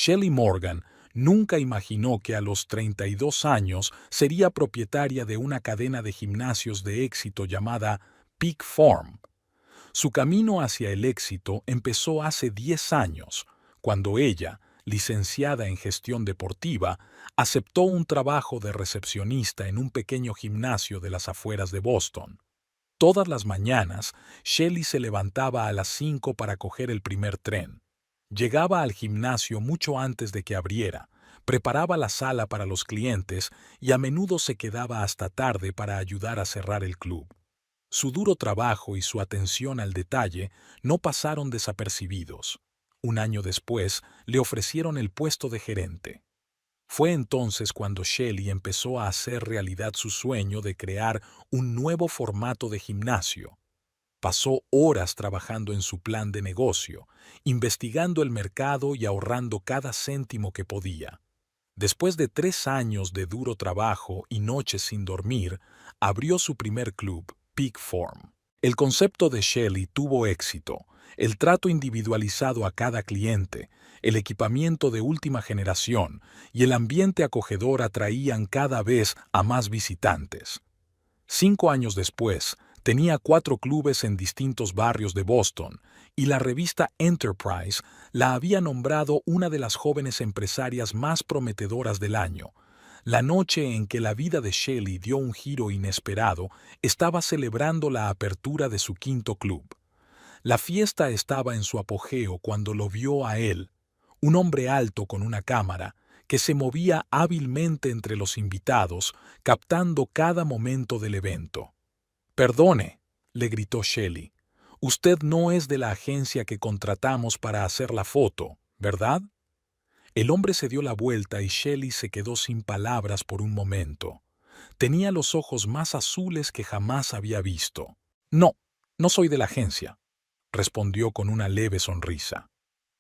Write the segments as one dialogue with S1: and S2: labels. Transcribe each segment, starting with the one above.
S1: Shelley Morgan nunca imaginó que a los 32 años sería propietaria de una cadena de gimnasios de éxito llamada Peak Form. Su camino hacia el éxito empezó hace 10 años, cuando ella, licenciada en gestión deportiva, aceptó un trabajo de recepcionista en un pequeño gimnasio de las afueras de Boston. Todas las mañanas, Shelley se levantaba a las 5 para coger el primer tren. Llegaba al gimnasio mucho antes de que abriera, preparaba la sala para los clientes y a menudo se quedaba hasta tarde para ayudar a cerrar el club. Su duro trabajo y su atención al detalle no pasaron desapercibidos. Un año después, le ofrecieron el puesto de gerente. Fue entonces cuando Shelley empezó a hacer realidad su sueño de crear un nuevo formato de gimnasio. Pasó horas trabajando en su plan de negocio, investigando el mercado y ahorrando cada céntimo que podía. Después de 3 años de duro trabajo y noches sin dormir, abrió su primer club, Peak Form. El concepto de Shelley tuvo éxito. El trato individualizado a cada cliente, el equipamiento de última generación y el ambiente acogedor atraían cada vez a más visitantes. 5 años después, tenía 4 clubes en distintos barrios de Boston y la revista Enterprise la había nombrado una de las jóvenes empresarias más prometedoras del año. La noche en que la vida de Shelley dio un giro inesperado, estaba celebrando la apertura de su 5.º club. La fiesta estaba en su apogeo cuando lo vio a él, un hombre alto con una cámara, que se movía hábilmente entre los invitados, captando cada momento del evento. «Perdone», le gritó Shelley, «usted no es de la agencia que contratamos para hacer la foto, ¿verdad?». El hombre se dio la vuelta y Shelley se quedó sin palabras por un momento. Tenía los ojos más azules que jamás había visto. «No, no soy de la agencia», respondió con una leve sonrisa.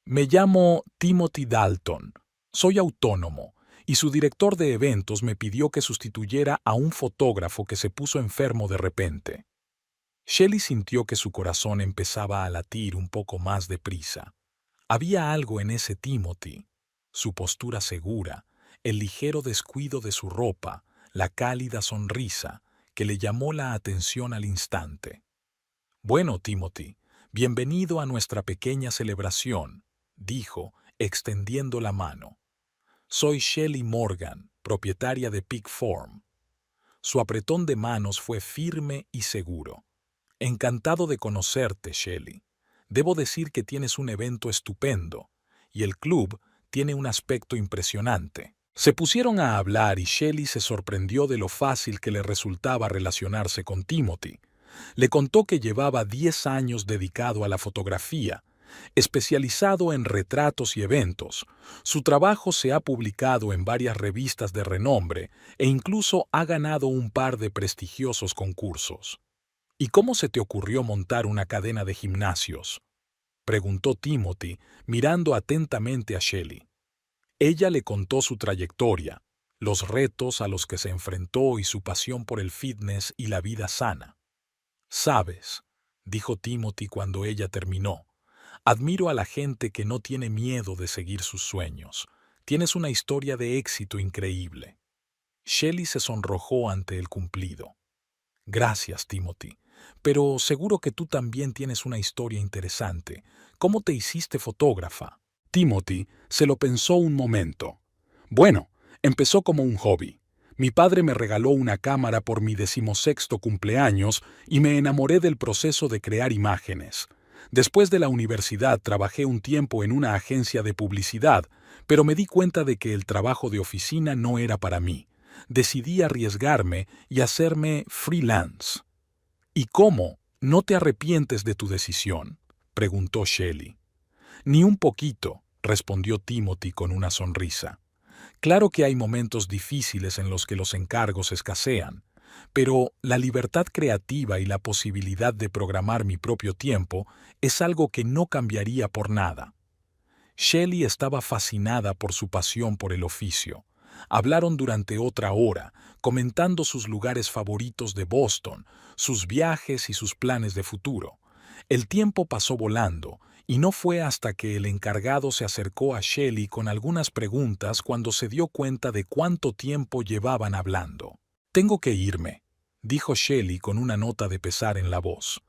S1: «Me llamo Timothy Dalton. Soy autónomo, y su director de eventos me pidió que sustituyera a un fotógrafo que se puso enfermo de repente». Shelley sintió que su corazón empezaba a latir un poco más deprisa. Había algo en ese Timothy. Su postura segura, el ligero descuido de su ropa, la cálida sonrisa, que le llamó la atención al instante. «Bueno, Timothy, bienvenido a nuestra pequeña celebración», dijo, extendiendo la mano. «Soy Shelley Morgan, propietaria de Peak Form». Su apretón de manos fue firme y seguro. «Encantado de conocerte, Shelley. Debo decir que tienes un evento estupendo, y el club tiene un aspecto impresionante». Se pusieron a hablar y Shelley se sorprendió de lo fácil que le resultaba relacionarse con Timothy. Le contó que llevaba 10 años dedicado a la fotografía, especializado en retratos y eventos. Su trabajo se ha publicado en varias revistas de renombre e incluso ha ganado un par de prestigiosos concursos. «¿Y cómo se te ocurrió montar una cadena de gimnasios?», preguntó Timothy, mirando atentamente a Shelley. Ella le contó su trayectoria, los retos a los que se enfrentó y su pasión por el fitness y la vida sana. «Sabes», dijo Timothy cuando ella terminó, «admiro a la gente que no tiene miedo de seguir sus sueños. Tienes una historia de éxito increíble». Shelley se sonrojó ante el cumplido. «Gracias, Timothy. Pero seguro que tú también tienes una historia interesante. ¿Cómo te hiciste fotógrafa?». Timothy se lo pensó un momento. «Bueno, empezó como un hobby. Mi padre me regaló una cámara por mi 16º cumpleaños y me enamoré del proceso de crear imágenes. Después de la universidad trabajé un tiempo en una agencia de publicidad, pero me di cuenta de que el trabajo de oficina no era para mí. Decidí arriesgarme y hacerme freelance». «¿Y cómo? ¿No te arrepientes de tu decisión?», preguntó Shelley. «Ni un poquito», respondió Timothy con una sonrisa. «Claro que hay momentos difíciles en los que los encargos escasean, pero la libertad creativa y la posibilidad de programar mi propio tiempo es algo que no cambiaría por nada». Shelley estaba fascinada por su pasión por el oficio. Hablaron durante otra hora, comentando sus lugares favoritos de Boston, sus viajes y sus planes de futuro. El tiempo pasó volando, y no fue hasta que el encargado se acercó a Shelley con algunas preguntas cuando se dio cuenta de cuánto tiempo llevaban hablando. «Tengo que irme», dijo Shelley con una nota de pesar en la voz.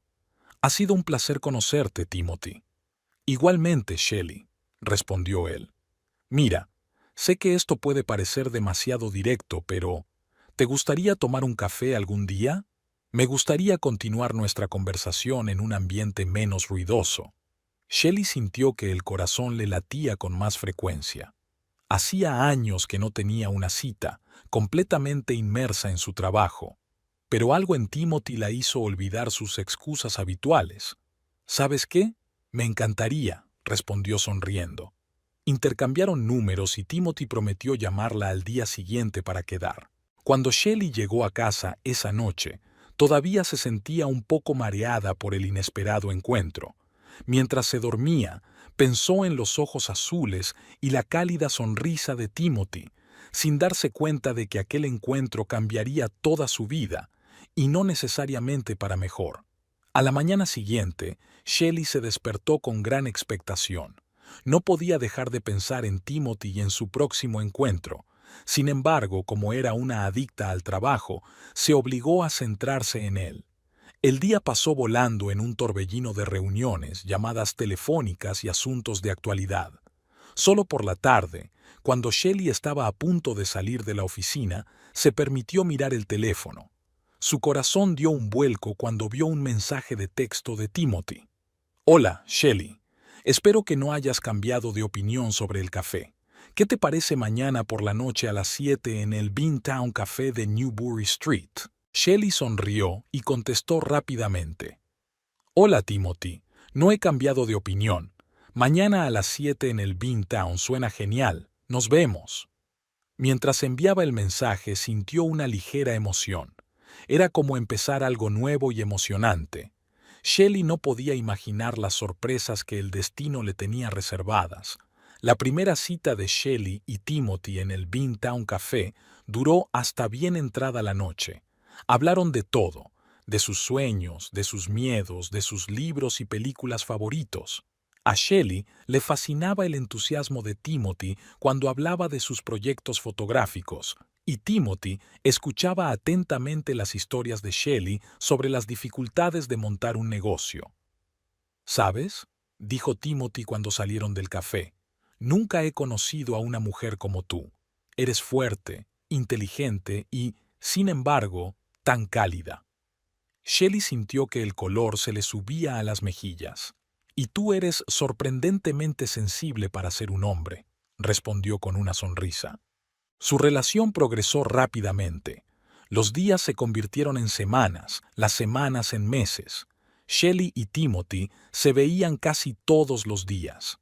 S1: «Ha sido un placer conocerte, Timothy». «Igualmente, Shelley», respondió él. «Mira, sé que esto puede parecer demasiado directo, pero ¿te gustaría tomar un café algún día? Me gustaría continuar nuestra conversación en un ambiente menos ruidoso». Shelley sintió que el corazón le latía con más frecuencia. Hacía años que no tenía una cita, completamente inmersa en su trabajo. Pero algo en Timothy la hizo olvidar sus excusas habituales. «¿Sabes qué? Me encantaría», respondió sonriendo. Intercambiaron números y Timothy prometió llamarla al día siguiente para quedar. Cuando Shelley llegó a casa esa noche, todavía se sentía un poco mareada por el inesperado encuentro. Mientras se dormía, pensó en los ojos azules y la cálida sonrisa de Timothy, sin darse cuenta de que aquel encuentro cambiaría toda su vida, y no necesariamente para mejor. A la mañana siguiente, Shelley se despertó con gran expectación. No podía dejar de pensar en Timothy y en su próximo encuentro. Sin embargo, como era una adicta al trabajo, se obligó a centrarse en él. El día pasó volando en un torbellino de reuniones, llamadas telefónicas y asuntos de actualidad. Solo por la tarde, cuando Shelley estaba a punto de salir de la oficina, se permitió mirar el teléfono. Su corazón dio un vuelco cuando vio un mensaje de texto de Timothy. «Hola, Shelley. Espero que no hayas cambiado de opinión sobre el café. ¿Qué te parece mañana por la noche a las 7 en el Beantown Café de Newbury Street?» Shelley sonrió y contestó rápidamente. «Hola, Timothy. No he cambiado de opinión. Mañana a las 7 en el Beantown suena genial. Nos vemos». Mientras enviaba el mensaje, sintió una ligera emoción. Era como empezar algo nuevo y emocionante. Shelley no podía imaginar las sorpresas que el destino le tenía reservadas. La primera cita de Shelley y Timothy en el Beantown Café duró hasta bien entrada la noche. Hablaron de todo, de sus sueños, de sus miedos, de sus libros y películas favoritos. A Shelley le fascinaba el entusiasmo de Timothy cuando hablaba de sus proyectos fotográficos, y Timothy escuchaba atentamente las historias de Shelley sobre las dificultades de montar un negocio. «¿Sabes?», dijo Timothy cuando salieron del café, «nunca he conocido a una mujer como tú. Eres fuerte, inteligente y, sin embargo, tan cálida». Shelley sintió que el color se le subía a las mejillas. «Y tú eres sorprendentemente sensible para ser un hombre», respondió con una sonrisa. Su relación progresó rápidamente. Los días se convirtieron en semanas, las semanas en meses. Shelley y Timothy se veían casi todos los días.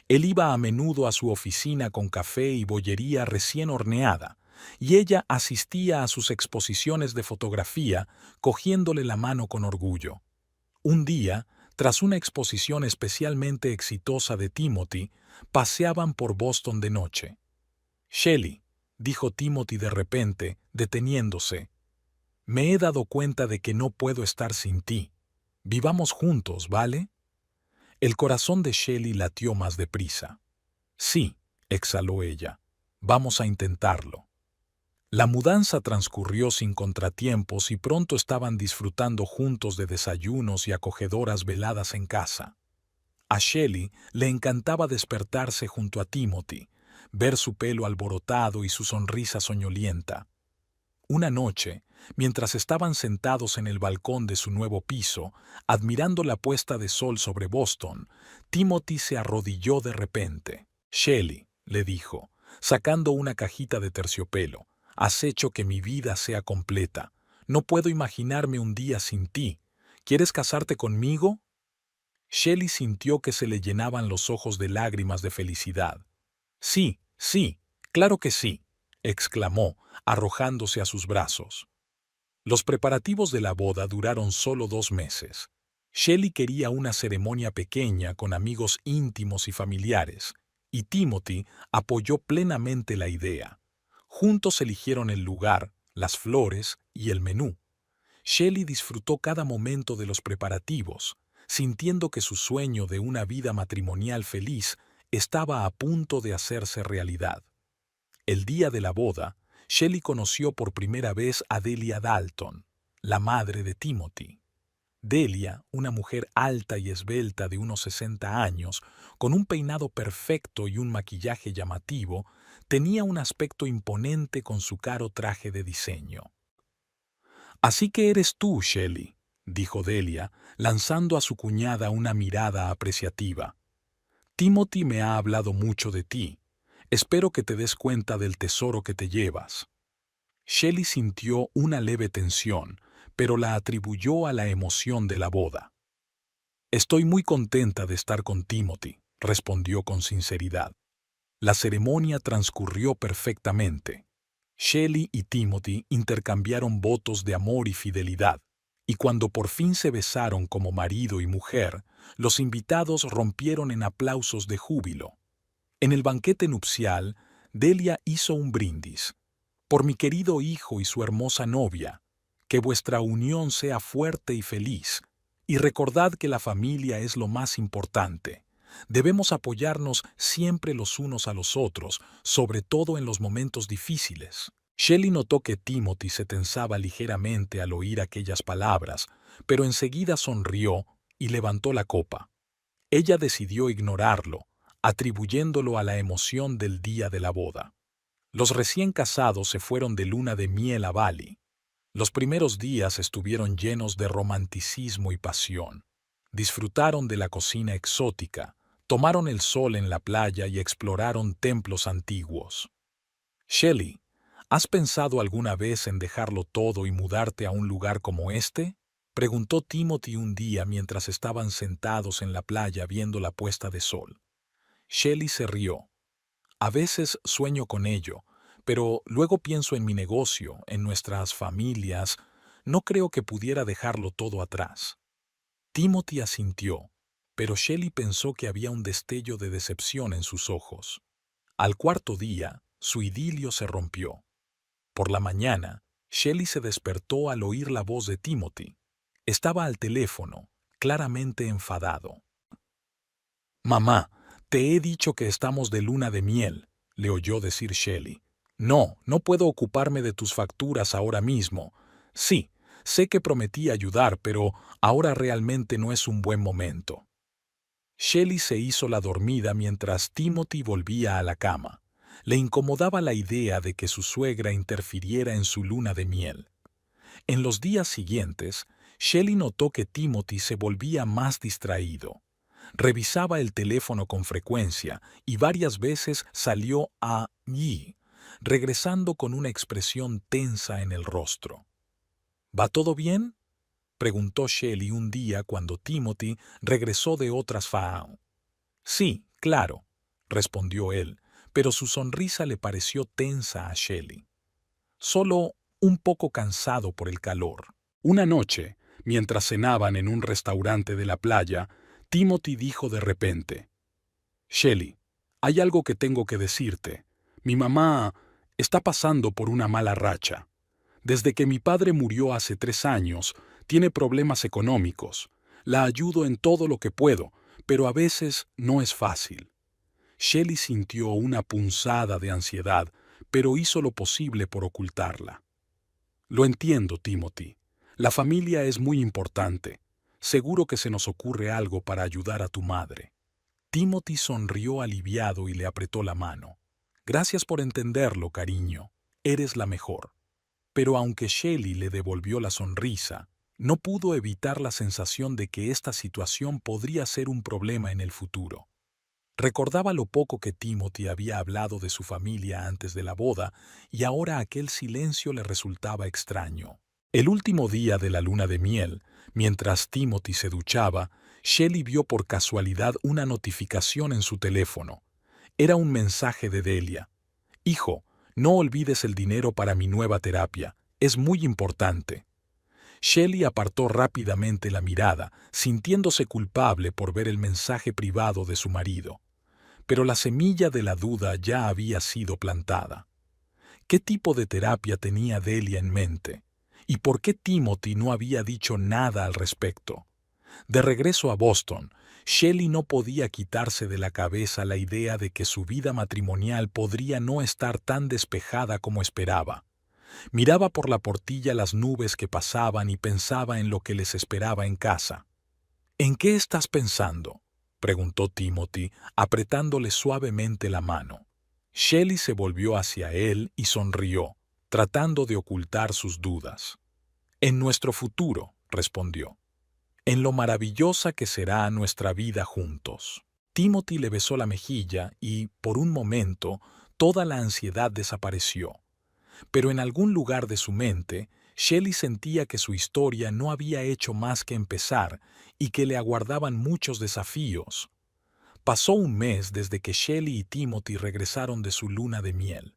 S1: Él iba a menudo a su oficina con café y bollería recién horneada, y ella asistía a sus exposiciones de fotografía, cogiéndole la mano con orgullo. Un día, tras una exposición especialmente exitosa de Timothy, paseaban por Boston de noche. «Shelley», dijo Timothy de repente, deteniéndose, «me he dado cuenta de que no puedo estar sin ti. Vivamos juntos, ¿vale?» El corazón de Shelley latió más deprisa. «Sí», exhaló ella, «vamos a intentarlo». La mudanza transcurrió sin contratiempos y pronto estaban disfrutando juntos de desayunos y acogedoras veladas en casa. A Shelley le encantaba despertarse junto a Timothy, ver su pelo alborotado y su sonrisa soñolienta. Una noche, mientras estaban sentados en el balcón de su nuevo piso, admirando la puesta de sol sobre Boston, Timothy se arrodilló de repente. «Shelley», le dijo, sacando una cajita de terciopelo, «has hecho que mi vida sea completa. No puedo imaginarme un día sin ti. ¿Quieres casarte conmigo?» Shelley sintió que se le llenaban los ojos de lágrimas de felicidad. «Sí, sí, claro que sí», exclamó, arrojándose a sus brazos. Los preparativos de la boda duraron solo 2 meses. Shelley quería una ceremonia pequeña con amigos íntimos y familiares, y Timothy apoyó plenamente la idea. Juntos eligieron el lugar, las flores y el menú. Shelley disfrutó cada momento de los preparativos. sintiendo que su sueño de una vida matrimonial feliz estaba a punto de hacerse realidad. El día de la boda, Shelley conoció por primera vez a Delia Dalton, la madre de Timothy. Delia, una mujer alta y esbelta de unos 60 años, con un peinado perfecto y un maquillaje llamativo, tenía un aspecto imponente con su caro traje de diseño. «Así que eres tú, Shelley», dijo Delia, lanzando a su cuñada una mirada apreciativa. «Timothy me ha hablado mucho de ti. Espero que te des cuenta del tesoro que te llevas». Shelley sintió una leve tensión, pero la atribuyó a la emoción de la boda. «Estoy muy contenta de estar con Timothy», respondió con sinceridad. La ceremonia transcurrió perfectamente. Shelley y Timothy intercambiaron votos de amor y fidelidad, y cuando por fin se besaron como marido y mujer, los invitados rompieron en aplausos de júbilo. En el banquete nupcial, Delia hizo un brindis. «Por mi querido hijo y su hermosa novia, que vuestra unión sea fuerte y feliz, y recordad que la familia es lo más importante. Debemos apoyarnos siempre los unos a los otros, sobre todo en los momentos difíciles». Shelley notó que Timothy se tensaba ligeramente al oír aquellas palabras, pero enseguida sonrió y levantó la copa. Ella decidió ignorarlo, atribuyéndolo a la emoción del día de la boda. Los recién casados se fueron de luna de miel a Bali. Los primeros días estuvieron llenos de romanticismo y pasión. Disfrutaron de la cocina exótica, tomaron el sol en la playa y exploraron templos antiguos. «Shelley, ¿has pensado alguna vez en dejarlo todo y mudarte a un lugar como este?», preguntó Timothy un día mientras estaban sentados en la playa viendo la puesta de sol. Shelley se rió. «A veces sueño con ello, pero luego pienso en mi negocio, en nuestras familias. No creo que pudiera dejarlo todo atrás». Timothy asintió, pero Shelley pensó que había un destello de decepción en sus ojos. Al cuarto día, su idilio se rompió. Por la mañana, Shelley se despertó al oír la voz de Timothy. Estaba al teléfono, claramente enfadado. «Mamá, te he dicho que estamos de luna de miel», le oyó decir Shelley. «No, no puedo ocuparme de tus facturas ahora mismo. Sí, sé que prometí ayudar, pero ahora realmente no es un buen momento». Shelley se hizo la dormida mientras Timothy volvía a la cama. Le incomodaba la idea de que su suegra interfiriera en su luna de miel. En los días siguientes, Shelley notó que Timothy se volvía más distraído. Revisaba el teléfono con frecuencia y varias veces salió allí, regresando con una expresión tensa en el rostro. «¿Va todo bien?», preguntó Shelley un día cuando Timothy regresó de otras FAO. «Sí, claro», respondió él, pero su sonrisa le pareció tensa a Shelley. «Solo un poco cansado por el calor». Una noche, mientras cenaban en un restaurante de la playa, Timothy dijo de repente: «Shelley, hay algo que tengo que decirte. Mi mamá está pasando por una mala racha. Desde que mi padre murió hace 3 años, tiene problemas económicos. La ayudo en todo lo que puedo, pero a veces no es fácil». Shelley sintió una punzada de ansiedad, pero hizo lo posible por ocultarla. «Lo entiendo, Timothy. La familia es muy importante. Seguro que se nos ocurre algo para ayudar a tu madre». Timothy sonrió aliviado y le apretó la mano. «Gracias por entenderlo, cariño. Eres la mejor». Pero aunque Shelley le devolvió la sonrisa, no pudo evitar la sensación de que esta situación podría ser un problema en el futuro. Recordaba lo poco que Timothy había hablado de su familia antes de la boda, y ahora aquel silencio le resultaba extraño. El último día de la luna de miel, mientras Timothy se duchaba, Shelley vio por casualidad una notificación en su teléfono. Era un mensaje de Delia. «Hijo, no olvides el dinero para mi nueva terapia. Es muy importante». Shelley apartó rápidamente la mirada, sintiéndose culpable por ver el mensaje privado de su marido. Pero la semilla de la duda ya había sido plantada. ¿Qué tipo de terapia tenía Delia en mente? ¿Y por qué Timothy no había dicho nada al respecto? De regreso a Boston, Shelley no podía quitarse de la cabeza la idea de que su vida matrimonial podría no estar tan despejada como esperaba. Miraba por la portilla las nubes que pasaban y pensaba en lo que les esperaba en casa. ¿En qué estás pensando?, preguntó Timothy, apretándole suavemente la mano. Shelley se volvió hacia él y sonrió, tratando de ocultar sus dudas. En nuestro futuro, respondió. En lo maravillosa que será nuestra vida juntos. Timothy le besó la mejilla y, por un momento, toda la ansiedad desapareció. Pero en algún lugar de su mente, Shelley sentía que su historia no había hecho más que empezar y que le aguardaban muchos desafíos. Pasó un mes desde que Shelley y Timothy regresaron de su luna de miel.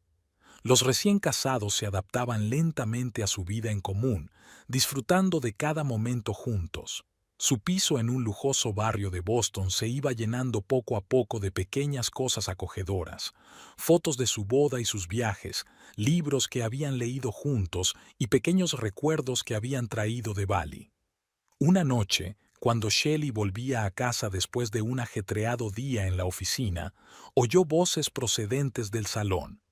S1: Los recién casados se adaptaban lentamente a su vida en común, disfrutando de cada momento juntos. Su piso en un lujoso barrio de Boston se iba llenando poco a poco de pequeñas cosas acogedoras, fotos de su boda y sus viajes, libros que habían leído juntos y pequeños recuerdos que habían traído de Bali. Una noche, cuando Shelley volvía a casa después de un ajetreado día en la oficina, oyó voces procedentes del salón.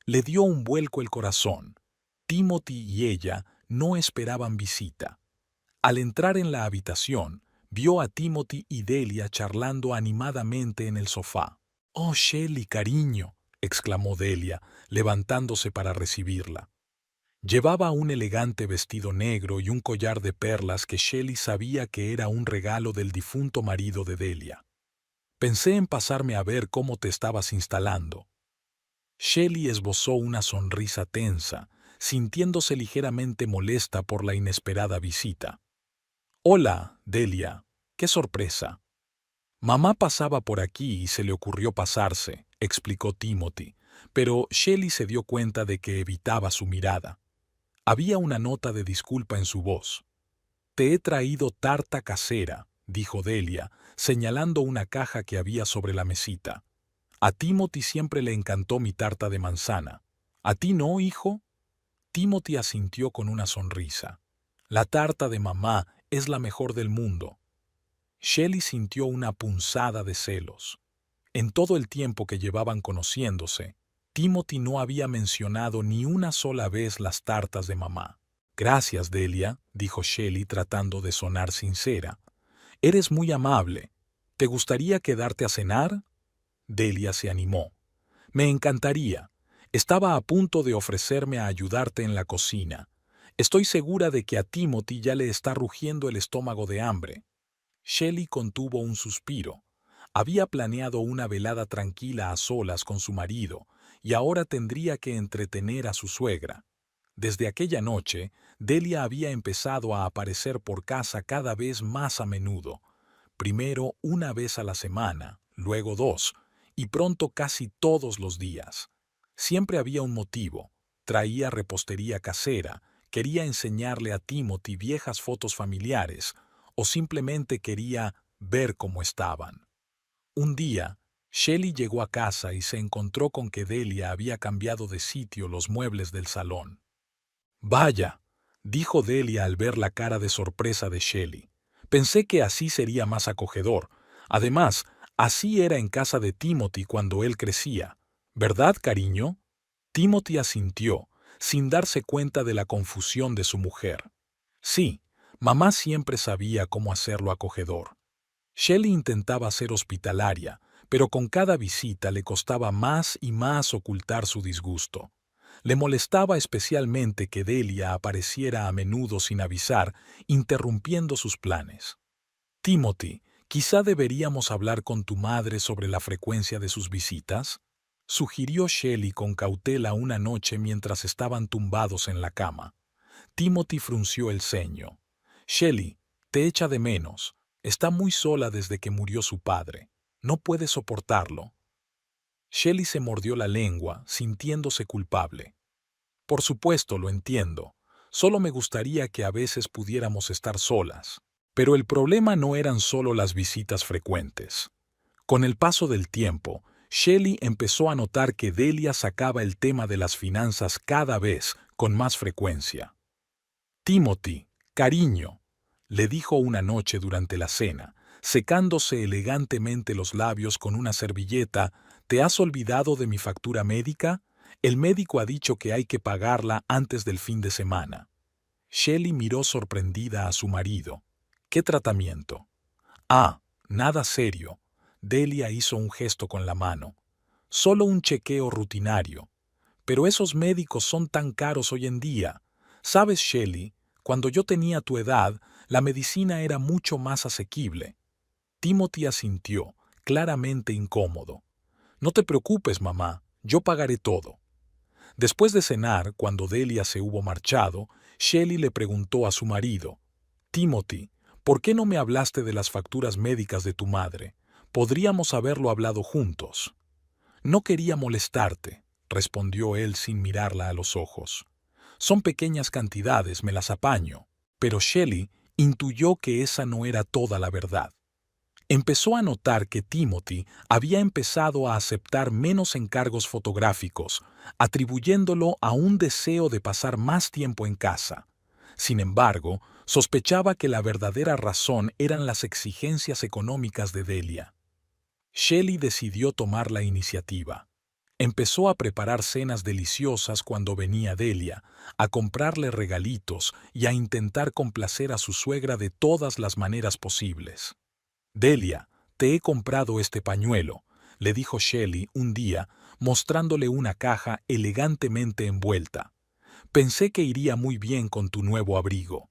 S1: Le dio un vuelco el corazón. Timothy y ella no esperaban visita. Al entrar en la habitación, vio a Timothy y Delia charlando animadamente en el sofá. «Oh, Shelley, cariño», exclamó Delia, levantándose para recibirla. Llevaba un elegante vestido negro y un collar de perlas que Shelley sabía que era un regalo del difunto marido de Delia. «Pensé en pasarme a ver cómo te estabas instalando». Shelley esbozó una sonrisa tensa, sintiéndose ligeramente molesta por la inesperada visita. «Hola, Delia. Qué sorpresa». «Mamá pasaba por aquí y se le ocurrió pasarse», explicó Timothy, pero Shelley se dio cuenta de que evitaba su mirada. Había una nota de disculpa en su voz. «Te he traído tarta casera», dijo Delia, señalando una caja que había sobre la mesita. «A Timothy siempre le encantó mi tarta de manzana. ¿A ti no, hijo?». Timothy asintió con una sonrisa. «La tarta de mamá es la mejor del mundo». Shelley sintió una punzada de celos. En todo el tiempo que llevaban conociéndose, Timothy no había mencionado ni una sola vez las tartas de mamá. «Gracias, Delia», dijo Shelley tratando de sonar sincera. «Eres muy amable. ¿Te gustaría quedarte a cenar?». Delia se animó. «Me encantaría. Estaba a punto de ofrecerme a ayudarte en la cocina. Estoy segura de que a Timothy ya le está rugiendo el estómago de hambre». Shelley contuvo un suspiro. Había planeado una velada tranquila a solas con su marido y ahora tendría que entretener a su suegra. Desde aquella noche, Delia había empezado a aparecer por casa cada vez más a menudo. Primero una vez a la semana, luego dos, y pronto casi todos los días. Siempre había un motivo. Traía repostería casera, quería enseñarle a Timothy viejas fotos familiares, o simplemente quería ver cómo estaban. Un día, Shelley llegó a casa y se encontró con que Delia había cambiado de sitio los muebles del salón. «Vaya», dijo Delia al ver la cara de sorpresa de Shelley. «Pensé que así sería más acogedor. Además, así era en casa de Timothy cuando él crecía. ¿Verdad, cariño?». Timothy asintió, sin darse cuenta de la confusión de su mujer. «Sí, mamá siempre sabía cómo hacerlo acogedor». Shelley intentaba ser hospitalaria, pero con cada visita le costaba más y más ocultar su disgusto. Le molestaba especialmente que Delia apareciera a menudo sin avisar, interrumpiendo sus planes. «Timothy, quizá deberíamos hablar con tu madre sobre la frecuencia de sus visitas», sugirió Shelley con cautela una noche mientras estaban tumbados en la cama. Timothy frunció el ceño. «Shelley, te echa de menos. Está muy sola desde que murió su padre. No puede soportarlo». Shelley se mordió la lengua, sintiéndose culpable. «Por supuesto, lo entiendo. Solo me gustaría que a veces pudiéramos estar solas». Pero el problema no eran solo las visitas frecuentes. Con el paso del tiempo, Shelley empezó a notar que Delia sacaba el tema de las finanzas cada vez con más frecuencia. «Timothy, cariño», le dijo una noche durante la cena, secándose elegantemente los labios con una servilleta. ¿Te has olvidado de mi factura médica? El médico ha dicho que hay que pagarla antes del fin de semana. Shelley miró sorprendida a su marido. ¿Qué tratamiento? Ah, nada serio. Delia hizo un gesto con la mano. Solo un chequeo rutinario. Pero esos médicos son tan caros hoy en día. ¿Sabes, Shelley? Cuando yo tenía tu edad, la medicina era mucho más asequible. Timothy asintió, claramente incómodo. No te preocupes, mamá, yo pagaré todo. Después de cenar, cuando Delia se hubo marchado, Shelley le preguntó a su marido, Timothy, ¿por qué no me hablaste de las facturas médicas de tu madre? Podríamos haberlo hablado juntos. No quería molestarte, respondió él sin mirarla a los ojos. Son pequeñas cantidades, me las apaño. Pero Shelley intuyó que esa no era toda la verdad. Empezó a notar que Timothy había empezado a aceptar menos encargos fotográficos, atribuyéndolo a un deseo de pasar más tiempo en casa. Sin embargo, sospechaba que la verdadera razón eran las exigencias económicas de Delia. Shelley decidió tomar la iniciativa. Empezó a preparar cenas deliciosas cuando venía Delia, a comprarle regalitos y a intentar complacer a su suegra de todas las maneras posibles. Delia, te he comprado este pañuelo, le dijo Shelley un día, mostrándole una caja elegantemente envuelta. Pensé que iría muy bien con tu nuevo abrigo.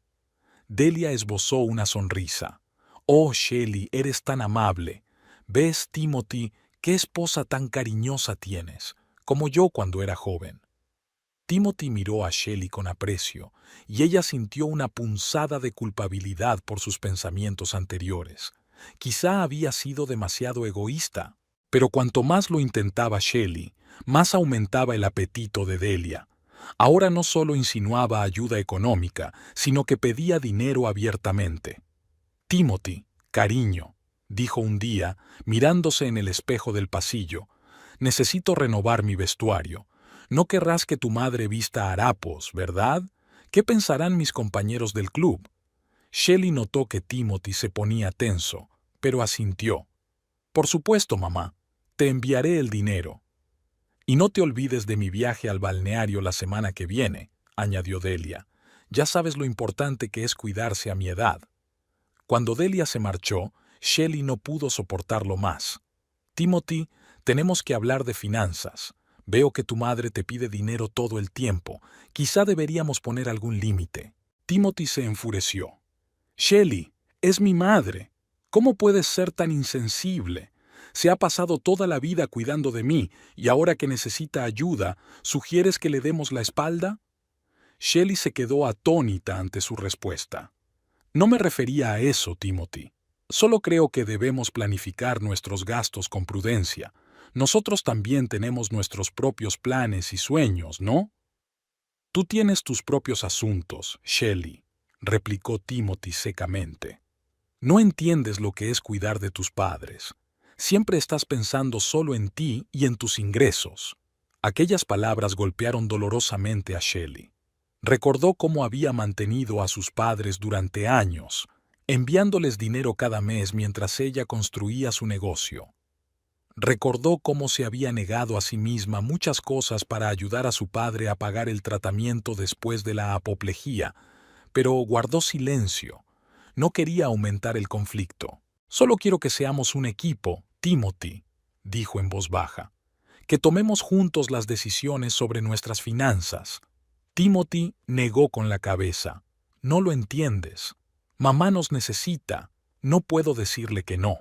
S1: Delia esbozó una sonrisa. Oh, Shelley, eres tan amable. ¿Ves, Timothy, qué esposa tan cariñosa tienes, como yo cuando era joven? Timothy miró a Shelley con aprecio, y ella sintió una punzada de culpabilidad por sus pensamientos anteriores. Quizá había sido demasiado egoísta, pero cuanto más lo intentaba Shelley, más aumentaba el apetito de Delia. Ahora no solo insinuaba ayuda económica, sino que pedía dinero abiertamente. Timothy, cariño, dijo un día, mirándose en el espejo del pasillo, necesito renovar mi vestuario. No querrás que tu madre vista harapos, ¿verdad? ¿Qué pensarán mis compañeros del club? Shelley notó que Timothy se ponía tenso, pero asintió. Por supuesto, mamá. Te enviaré el dinero. Y no te olvides de mi viaje al balneario la semana que viene, añadió Delia. Ya sabes lo importante que es cuidarse a mi edad. Cuando Delia se marchó, Shelley no pudo soportarlo más. Timothy, tenemos que hablar de finanzas. Veo que tu madre te pide dinero todo el tiempo. Quizá deberíamos poner algún límite. Timothy se enfureció. Shelley, es mi madre. ¿Cómo puedes ser tan insensible? Se ha pasado toda la vida cuidando de mí y ahora que necesita ayuda, ¿sugieres que le demos la espalda? Shelley se quedó atónita ante su respuesta. No me refería a eso, Timothy. Solo creo que debemos planificar nuestros gastos con prudencia. Nosotros también tenemos nuestros propios planes y sueños, ¿no? Tú tienes tus propios asuntos, Shelley, replicó Timothy secamente. No entiendes lo que es cuidar de tus padres. Siempre estás pensando solo en ti y en tus ingresos. Aquellas palabras golpearon dolorosamente a Shelley. Recordó cómo había mantenido a sus padres durante años, enviándoles dinero cada mes mientras ella construía su negocio. Recordó cómo se había negado a sí misma muchas cosas para ayudar a su padre a pagar el tratamiento después de la apoplejía, pero guardó silencio. No quería aumentar el conflicto. Solo quiero que seamos un equipo, Timothy, dijo en voz baja. Que tomemos juntos las decisiones sobre nuestras finanzas. Timothy negó con la cabeza. No lo entiendes. Mamá nos necesita. No puedo decirle que no.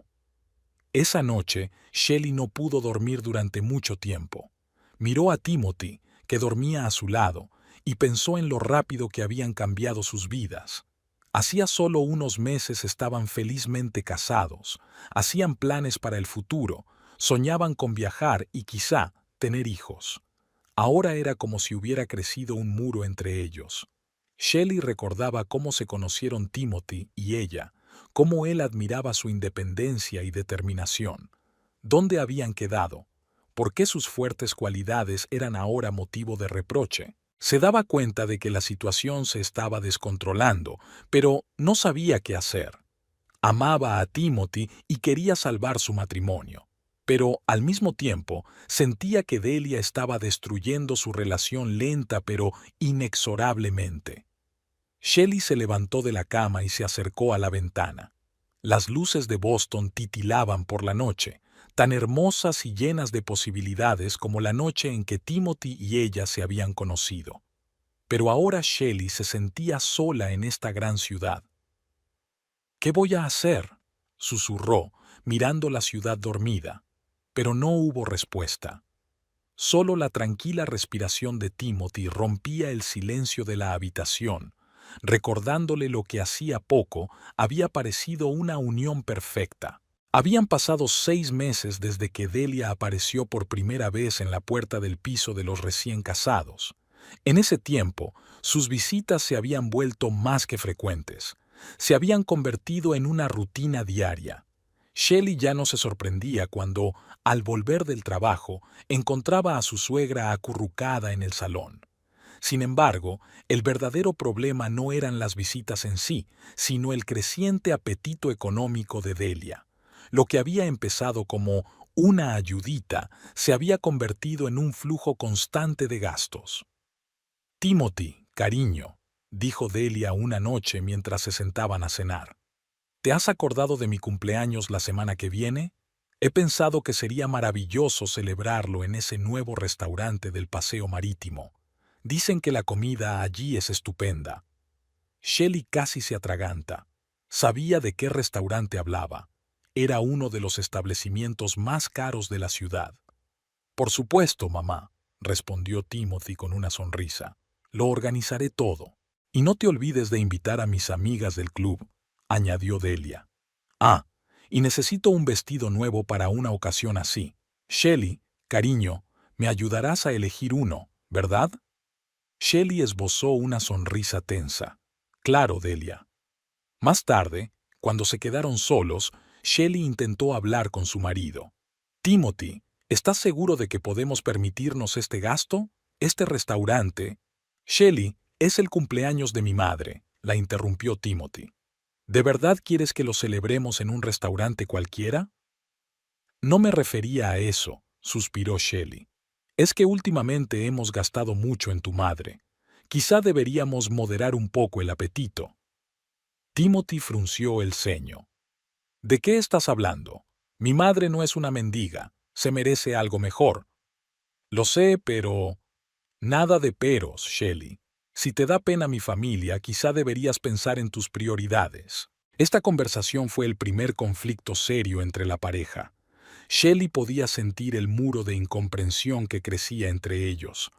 S1: Esa noche, Shelley no pudo dormir durante mucho tiempo. Miró a Timothy, que dormía a su lado, y pensó en lo rápido que habían cambiado sus vidas. Hacía solo unos meses estaban felizmente casados, hacían planes para el futuro, soñaban con viajar y quizá tener hijos. Ahora era como si hubiera crecido un muro entre ellos. Shelley recordaba cómo se conocieron Timothy y ella, cómo él admiraba su independencia y determinación. ¿Dónde habían quedado? ¿Por qué sus fuertes cualidades eran ahora motivo de reproche? Se daba cuenta de que la situación se estaba descontrolando, pero no sabía qué hacer. Amaba a Timothy y quería salvar su matrimonio, pero al mismo tiempo sentía que Delia estaba destruyendo su relación lenta pero inexorablemente. Shelley se levantó de la cama y se acercó a la ventana. Las luces de Boston titilaban por la noche, tan hermosas y llenas de posibilidades como la noche en que Timothy y ella se habían conocido. Pero ahora Shelley se sentía sola en esta gran ciudad. ¿Qué voy a hacer?, susurró, mirando la ciudad dormida, pero no hubo respuesta. Solo la tranquila respiración de Timothy rompía el silencio de la habitación, recordándole lo que hacía poco había parecido una unión perfecta. Habían pasado 6 meses desde que Delia apareció por primera vez en la puerta del piso de los recién casados. En ese tiempo, sus visitas se habían vuelto más que frecuentes. Se habían convertido en una rutina diaria. Shelley ya no se sorprendía cuando, al volver del trabajo, encontraba a su suegra acurrucada en el salón. Sin embargo, el verdadero problema no eran las visitas en sí, sino el creciente apetito económico de Delia. Lo que había empezado como una ayudita se había convertido en un flujo constante de gastos. Timothy, cariño, dijo Delia una noche mientras se sentaban a cenar. ¿Te has acordado de mi cumpleaños la semana que viene? He pensado que sería maravilloso celebrarlo en ese nuevo restaurante del Paseo Marítimo. Dicen que la comida allí es estupenda. Shelley casi se atraganta. Sabía de qué restaurante hablaba. Era uno de los establecimientos más caros de la ciudad. Por supuesto, mamá, respondió Timothy con una sonrisa. Lo organizaré todo. Y no te olvides de invitar a mis amigas del club, añadió Delia. Ah, y necesito un vestido nuevo para una ocasión así. Shelley, cariño, me ayudarás a elegir uno, ¿verdad? Shelley esbozó una sonrisa tensa. Claro, Delia. Más tarde, cuando se quedaron solos, Shelley intentó hablar con su marido. Timothy, ¿estás seguro de que podemos permitirnos este gasto? ¿Este restaurante? Shelley, es el cumpleaños de mi madre, la interrumpió Timothy. ¿De verdad quieres que lo celebremos en un restaurante cualquiera? No me refería a eso, suspiró Shelley. Es que últimamente hemos gastado mucho en tu madre. Quizá deberíamos moderar un poco el apetito. Timothy frunció el ceño. ¿De qué estás hablando? Mi madre no es una mendiga. Se merece algo mejor. Lo sé, pero... Nada de peros, Shelley. Si te da pena mi familia, quizá deberías pensar en tus prioridades. Esta conversación fue el primer conflicto serio entre la pareja. Shelley podía sentir el muro de incomprensión que crecía entre ellos.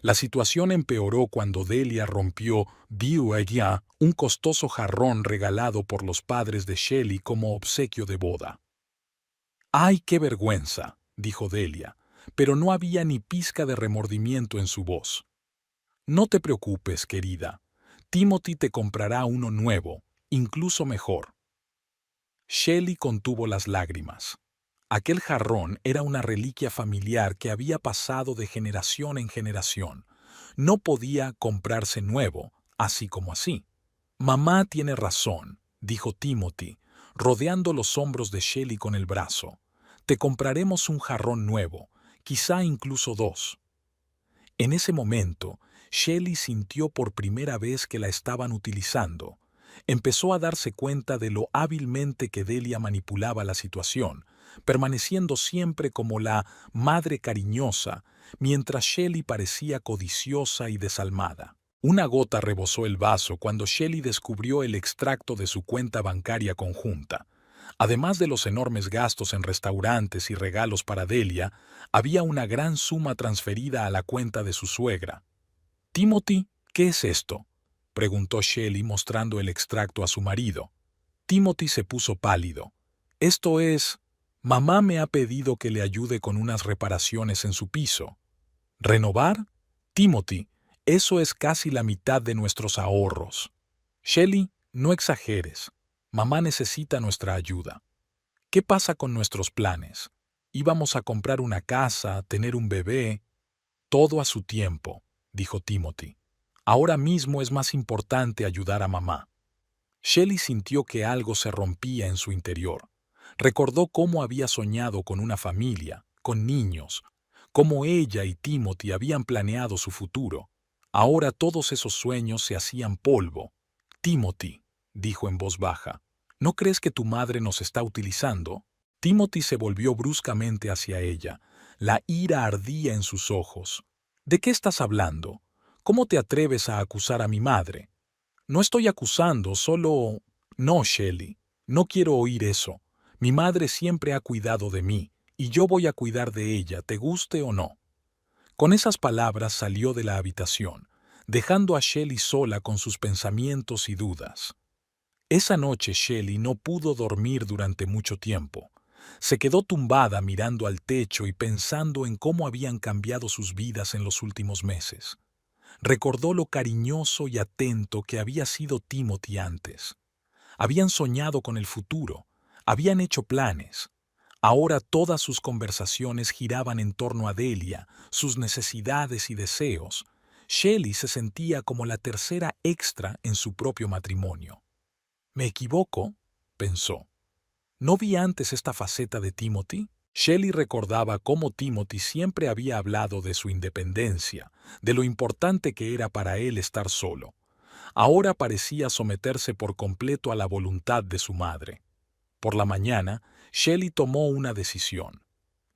S1: La situación empeoró cuando Delia rompió Vieux Agua, un costoso jarrón regalado por los padres de Shelley como obsequio de boda. ¡Ay, qué vergüenza!, dijo Delia, pero no había ni pizca de remordimiento en su voz. No te preocupes, querida. Timothy te comprará uno nuevo, incluso mejor. Shelley contuvo las lágrimas. Aquel jarrón era una reliquia familiar que había pasado de generación en generación. No podía comprarse nuevo, así como así. Mamá tiene razón, dijo Timothy, rodeando los hombros de Shelley con el brazo. Te compraremos un jarrón nuevo, quizá incluso 2. En ese momento, Shelley sintió por primera vez que la estaban utilizando. Empezó a darse cuenta de lo hábilmente que Delia manipulaba la situación, permaneciendo siempre como la madre cariñosa, mientras Shelley parecía codiciosa y desalmada. Una gota rebosó el vaso cuando Shelley descubrió el extracto de su cuenta bancaria conjunta. Además de los enormes gastos en restaurantes y regalos para Delia, había una gran suma transferida a la cuenta de su suegra. «Timothy, ¿qué es esto?», preguntó Shelley mostrando el extracto a su marido. Timothy se puso pálido. «Esto es... Mamá me ha pedido que le ayude con unas reparaciones en su piso». «¿Renovar? Timothy, eso es casi la mitad de nuestros ahorros». «Shelley, no exageres. Mamá necesita nuestra ayuda. ¿Qué pasa con nuestros planes? Íbamos a comprar una casa, tener un bebé». «Todo a su tiempo», dijo Timothy. Ahora mismo es más importante ayudar a mamá. Shelley sintió que algo se rompía en su interior. Recordó cómo había soñado con una familia, con niños, cómo ella y Timothy habían planeado su futuro. Ahora todos esos sueños se hacían polvo. Timothy, dijo en voz baja, ¿no crees que tu madre nos está utilizando? Timothy se volvió bruscamente hacia ella. La ira ardía en sus ojos. ¿De qué estás hablando? ¿Cómo te atreves a acusar a mi madre? No estoy acusando, solo... No, Shelley, no quiero oír eso. Mi madre siempre ha cuidado de mí, y yo voy a cuidar de ella, te guste o no. Con esas palabras salió de la habitación, dejando a Shelley sola con sus pensamientos y dudas. Esa noche Shelley no pudo dormir durante mucho tiempo. Se quedó tumbada mirando al techo y pensando en cómo habían cambiado sus vidas en los últimos meses. Recordó lo cariñoso y atento que había sido Timothy antes. Habían soñado con el futuro, habían hecho planes. Ahora todas sus conversaciones giraban en torno a Delia, sus necesidades y deseos. Shelley se sentía como la tercera extra en su propio matrimonio. ¿Me equivoco?, pensó. ¿No vi antes esta faceta de Timothy? Shelley recordaba cómo Timothy siempre había hablado de su independencia, de lo importante que era para él estar solo. Ahora parecía someterse por completo a la voluntad de su madre. Por la mañana, Shelley tomó una decisión.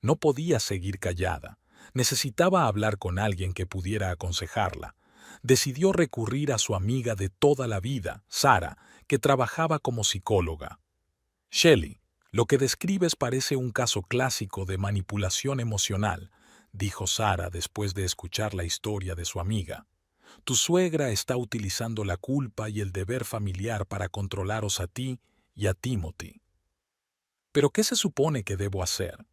S1: No podía seguir callada. Necesitaba hablar con alguien que pudiera aconsejarla. Decidió recurrir a su amiga de toda la vida, Sarah, que trabajaba como psicóloga. Shelley, lo que describes parece un caso clásico de manipulación emocional, dijo Sarah después de escuchar la historia de su amiga. Tu suegra está utilizando la culpa y el deber familiar para controlaros a ti y a Timothy. ¿Pero qué se supone que debo hacer?,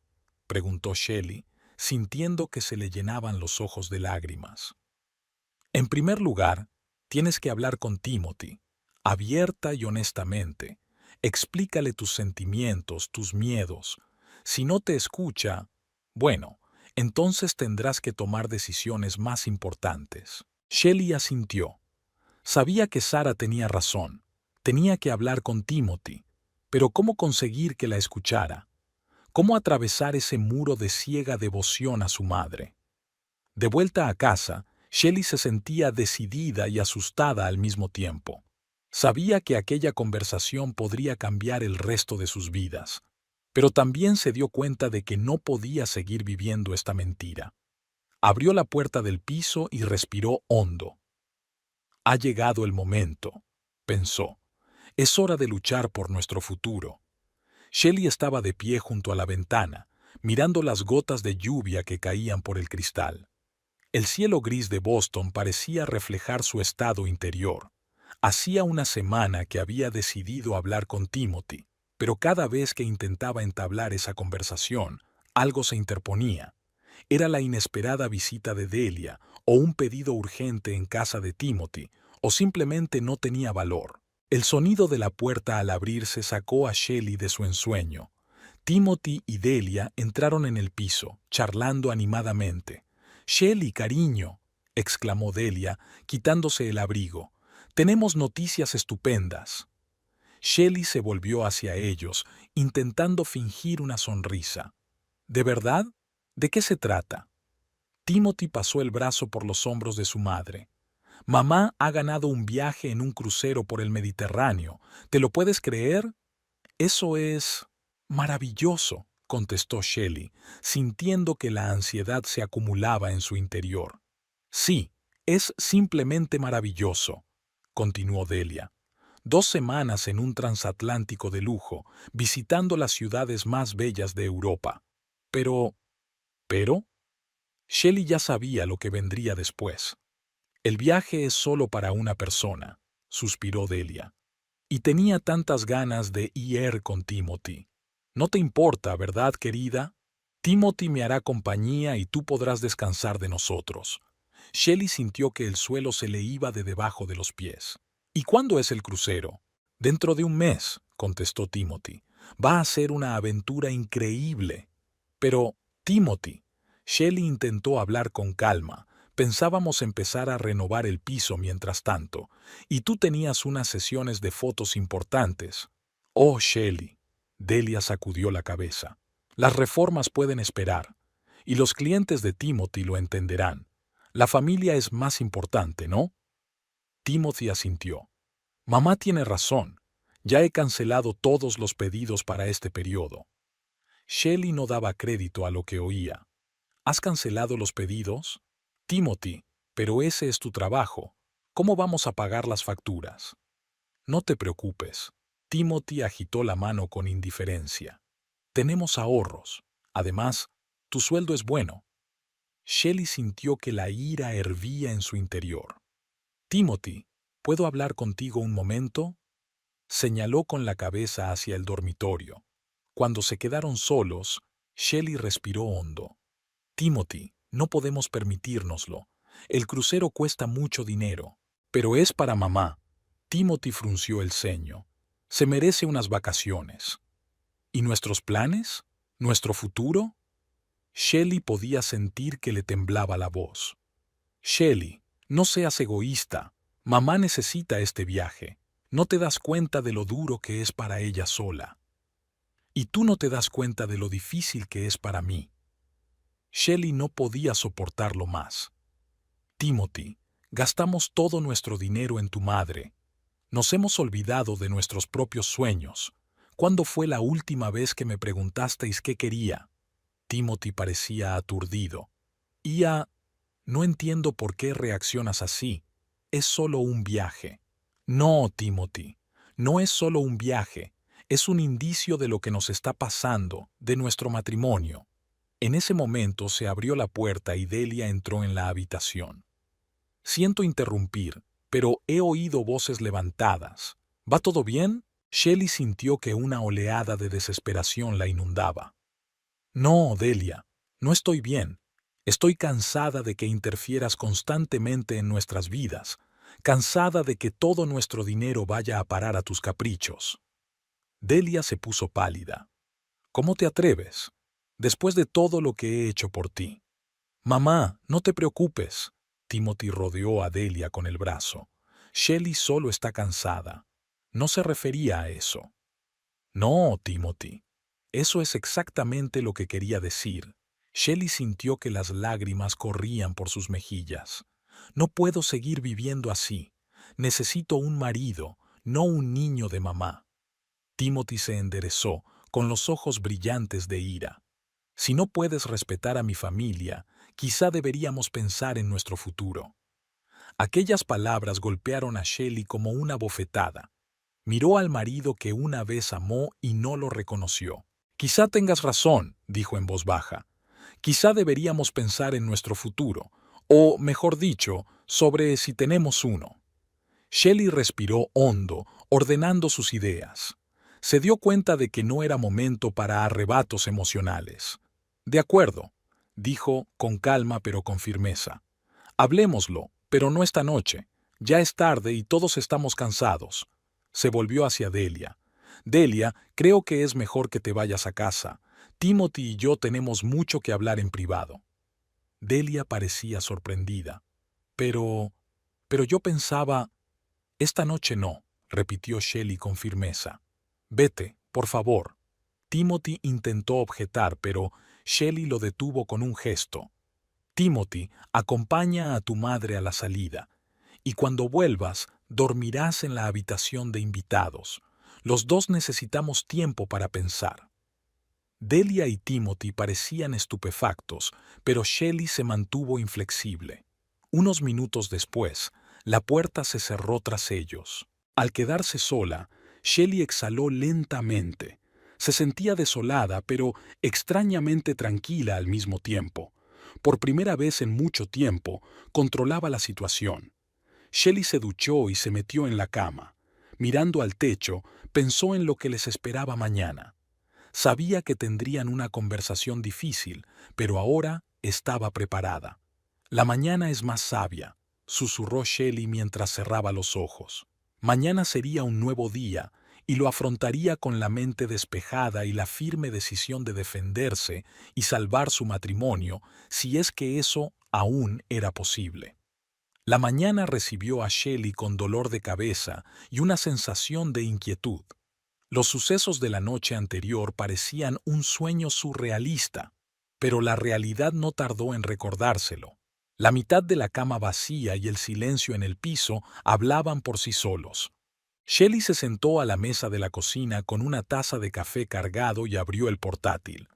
S1: preguntó Shelley, sintiendo que se le llenaban los ojos de lágrimas. En primer lugar, tienes que hablar con Timothy, abierta y honestamente. Explícale tus sentimientos, tus miedos. Si no te escucha, bueno, entonces tendrás que tomar decisiones más importantes. Shelley asintió. Sabía que Sarah tenía razón. Tenía que hablar con Timothy. Pero ¿cómo conseguir que la escuchara? ¿Cómo atravesar ese muro de ciega devoción a su madre? De vuelta a casa, Shelley se sentía decidida y asustada al mismo tiempo. Sabía que aquella conversación podría cambiar el resto de sus vidas, pero también se dio cuenta de que no podía seguir viviendo esta mentira. Abrió la puerta del piso y respiró hondo. Ha llegado el momento, pensó. Es hora de luchar por nuestro futuro. Shelley estaba de pie junto a la ventana, mirando las gotas de lluvia que caían por el cristal. El cielo gris de Boston parecía reflejar su estado interior. Hacía una semana que había decidido hablar con Timothy, pero cada vez que intentaba entablar esa conversación, algo se interponía. Era la inesperada visita de Delia, o un pedido urgente en casa de Timothy, o simplemente no tenía valor. El sonido de la puerta al abrirse sacó a Shelley de su ensueño. Timothy y Delia entraron en el piso, charlando animadamente. «Shelley, cariño», exclamó Delia, quitándose el abrigo. «Tenemos noticias estupendas». Shelley se volvió hacia ellos, intentando fingir una sonrisa. ¿De verdad? ¿De qué se trata? Timothy pasó el brazo por los hombros de su madre. «Mamá ha ganado un viaje en un crucero por el Mediterráneo. ¿Te lo puedes creer?» «Eso es maravilloso», contestó Shelley, sintiendo que la ansiedad se acumulaba en su interior. «Sí, es simplemente maravilloso», continuó Delia. 2 semanas en un transatlántico de lujo, visitando las ciudades más bellas de Europa. ¿Pero? Shelley ya sabía lo que vendría después. «El viaje es solo para una persona», suspiró Delia. «Y tenía tantas ganas de ir con Timothy. No te importa, ¿verdad, querida? Timothy me hará compañía y tú podrás descansar de nosotros». Shelley sintió que el suelo se le iba de debajo de los pies. «¿Y cuándo es el crucero?» «Dentro de un mes», contestó Timothy. «Va a ser una aventura increíble». «Pero, Timothy», Shelley intentó hablar con calma, Pensábamos empezar a renovar el piso mientras tanto, y tú tenías unas sesiones de fotos importantes. Oh, Shelley. Delia sacudió la cabeza. Las reformas pueden esperar, y los clientes de Timothy lo entenderán. La familia es más importante, ¿no? Timothy asintió. Mamá tiene razón. Ya he cancelado todos los pedidos para este periodo. Shelley no daba crédito a lo que oía. ¿Has cancelado los pedidos? Timothy, pero ese es tu trabajo. ¿Cómo vamos a pagar las facturas? No te preocupes. Timothy agitó la mano con indiferencia. Tenemos ahorros. Además, tu sueldo es bueno. Shelley sintió que la ira hervía en su interior. Timothy, ¿puedo hablar contigo un momento? Señaló con la cabeza hacia el dormitorio. Cuando se quedaron solos, Shelley respiró hondo. Timothy, no podemos permitírnoslo. El crucero cuesta mucho dinero. Pero es para mamá. Timothy frunció el ceño. Se merece unas vacaciones. ¿Y nuestros planes? ¿Nuestro futuro? Shelley podía sentir que le temblaba la voz. Shelley, no seas egoísta. Mamá necesita este viaje. No te das cuenta de lo duro que es para ella sola. Y tú no te das cuenta de lo difícil que es para mí. Shelley no podía soportarlo más. Timothy, gastamos todo nuestro dinero en tu madre. Nos hemos olvidado de nuestros propios sueños. ¿Cuándo fue la última vez que me preguntasteis qué quería? Timothy parecía aturdido. No entiendo por qué reaccionas así. Es solo un viaje. No, Timothy, no es solo un viaje. Es un indicio de lo que nos está pasando, de nuestro matrimonio. En ese momento se abrió la puerta y Delia entró en la habitación. Siento interrumpir, pero he oído voces levantadas. ¿Va todo bien? Shelley sintió que una oleada de desesperación la inundaba. No, Delia, no estoy bien. Estoy cansada de que interfieras constantemente en nuestras vidas, cansada de que todo nuestro dinero vaya a parar a tus caprichos. Delia se puso pálida. ¿Cómo te atreves? Después de todo lo que he hecho por ti. Mamá, no te preocupes. Timothy rodeó a Delia con el brazo. Shelley solo está cansada. No se refería a eso. No, Timothy. Eso es exactamente lo que quería decir. Shelley sintió que las lágrimas corrían por sus mejillas. No puedo seguir viviendo así. Necesito un marido, no un niño de mamá. Timothy se enderezó, con los ojos brillantes de ira. Si no puedes respetar a mi familia, quizá deberíamos pensar en nuestro futuro. Aquellas palabras golpearon a Shelley como una bofetada. Miró al marido que una vez amó y no lo reconoció. Quizá tengas razón, dijo en voz baja. Quizá deberíamos pensar en nuestro futuro, o, mejor dicho, sobre si tenemos uno. Shelley respiró hondo, ordenando sus ideas. Se dio cuenta de que no era momento para arrebatos emocionales. De acuerdo, dijo con calma pero con firmeza. Hablémoslo, pero no esta noche. Ya es tarde y todos estamos cansados. Se volvió hacia Delia. Delia, creo que es mejor que te vayas a casa. Timothy y yo tenemos mucho que hablar en privado. Delia parecía sorprendida. Pero yo pensaba... Esta noche no, repitió Shelley con firmeza. Vete, por favor. Timothy intentó objetar, pero Shelley lo detuvo con un gesto. Timothy, acompaña a tu madre a la salida, y cuando vuelvas, dormirás en la habitación de invitados. Los dos necesitamos tiempo para pensar. Delia y Timothy parecían estupefactos, pero Shelley se mantuvo inflexible. Unos minutos después, la puerta se cerró tras ellos. Al quedarse sola, Shelley exhaló lentamente. Se sentía desolada, pero extrañamente tranquila al mismo tiempo. Por primera vez en mucho tiempo, controlaba la situación. Shelley se duchó y se metió en la cama. Mirando al techo, pensó en lo que les esperaba mañana. Sabía que tendrían una conversación difícil, pero ahora estaba preparada. La mañana es más sabia, susurró Shelley mientras cerraba los ojos. Mañana sería un nuevo día, y lo afrontaría con la mente despejada y la firme decisión de defenderse y salvar su matrimonio, si es que eso aún era posible. La mañana recibió a Shelley con dolor de cabeza y una sensación de inquietud. Los sucesos de la noche anterior parecían un sueño surrealista, pero la realidad no tardó en recordárselo. La mitad de la cama vacía y el silencio en el piso hablaban por sí solos. Shelley se sentó a la mesa de la cocina con una taza de café cargado y abrió el portátil.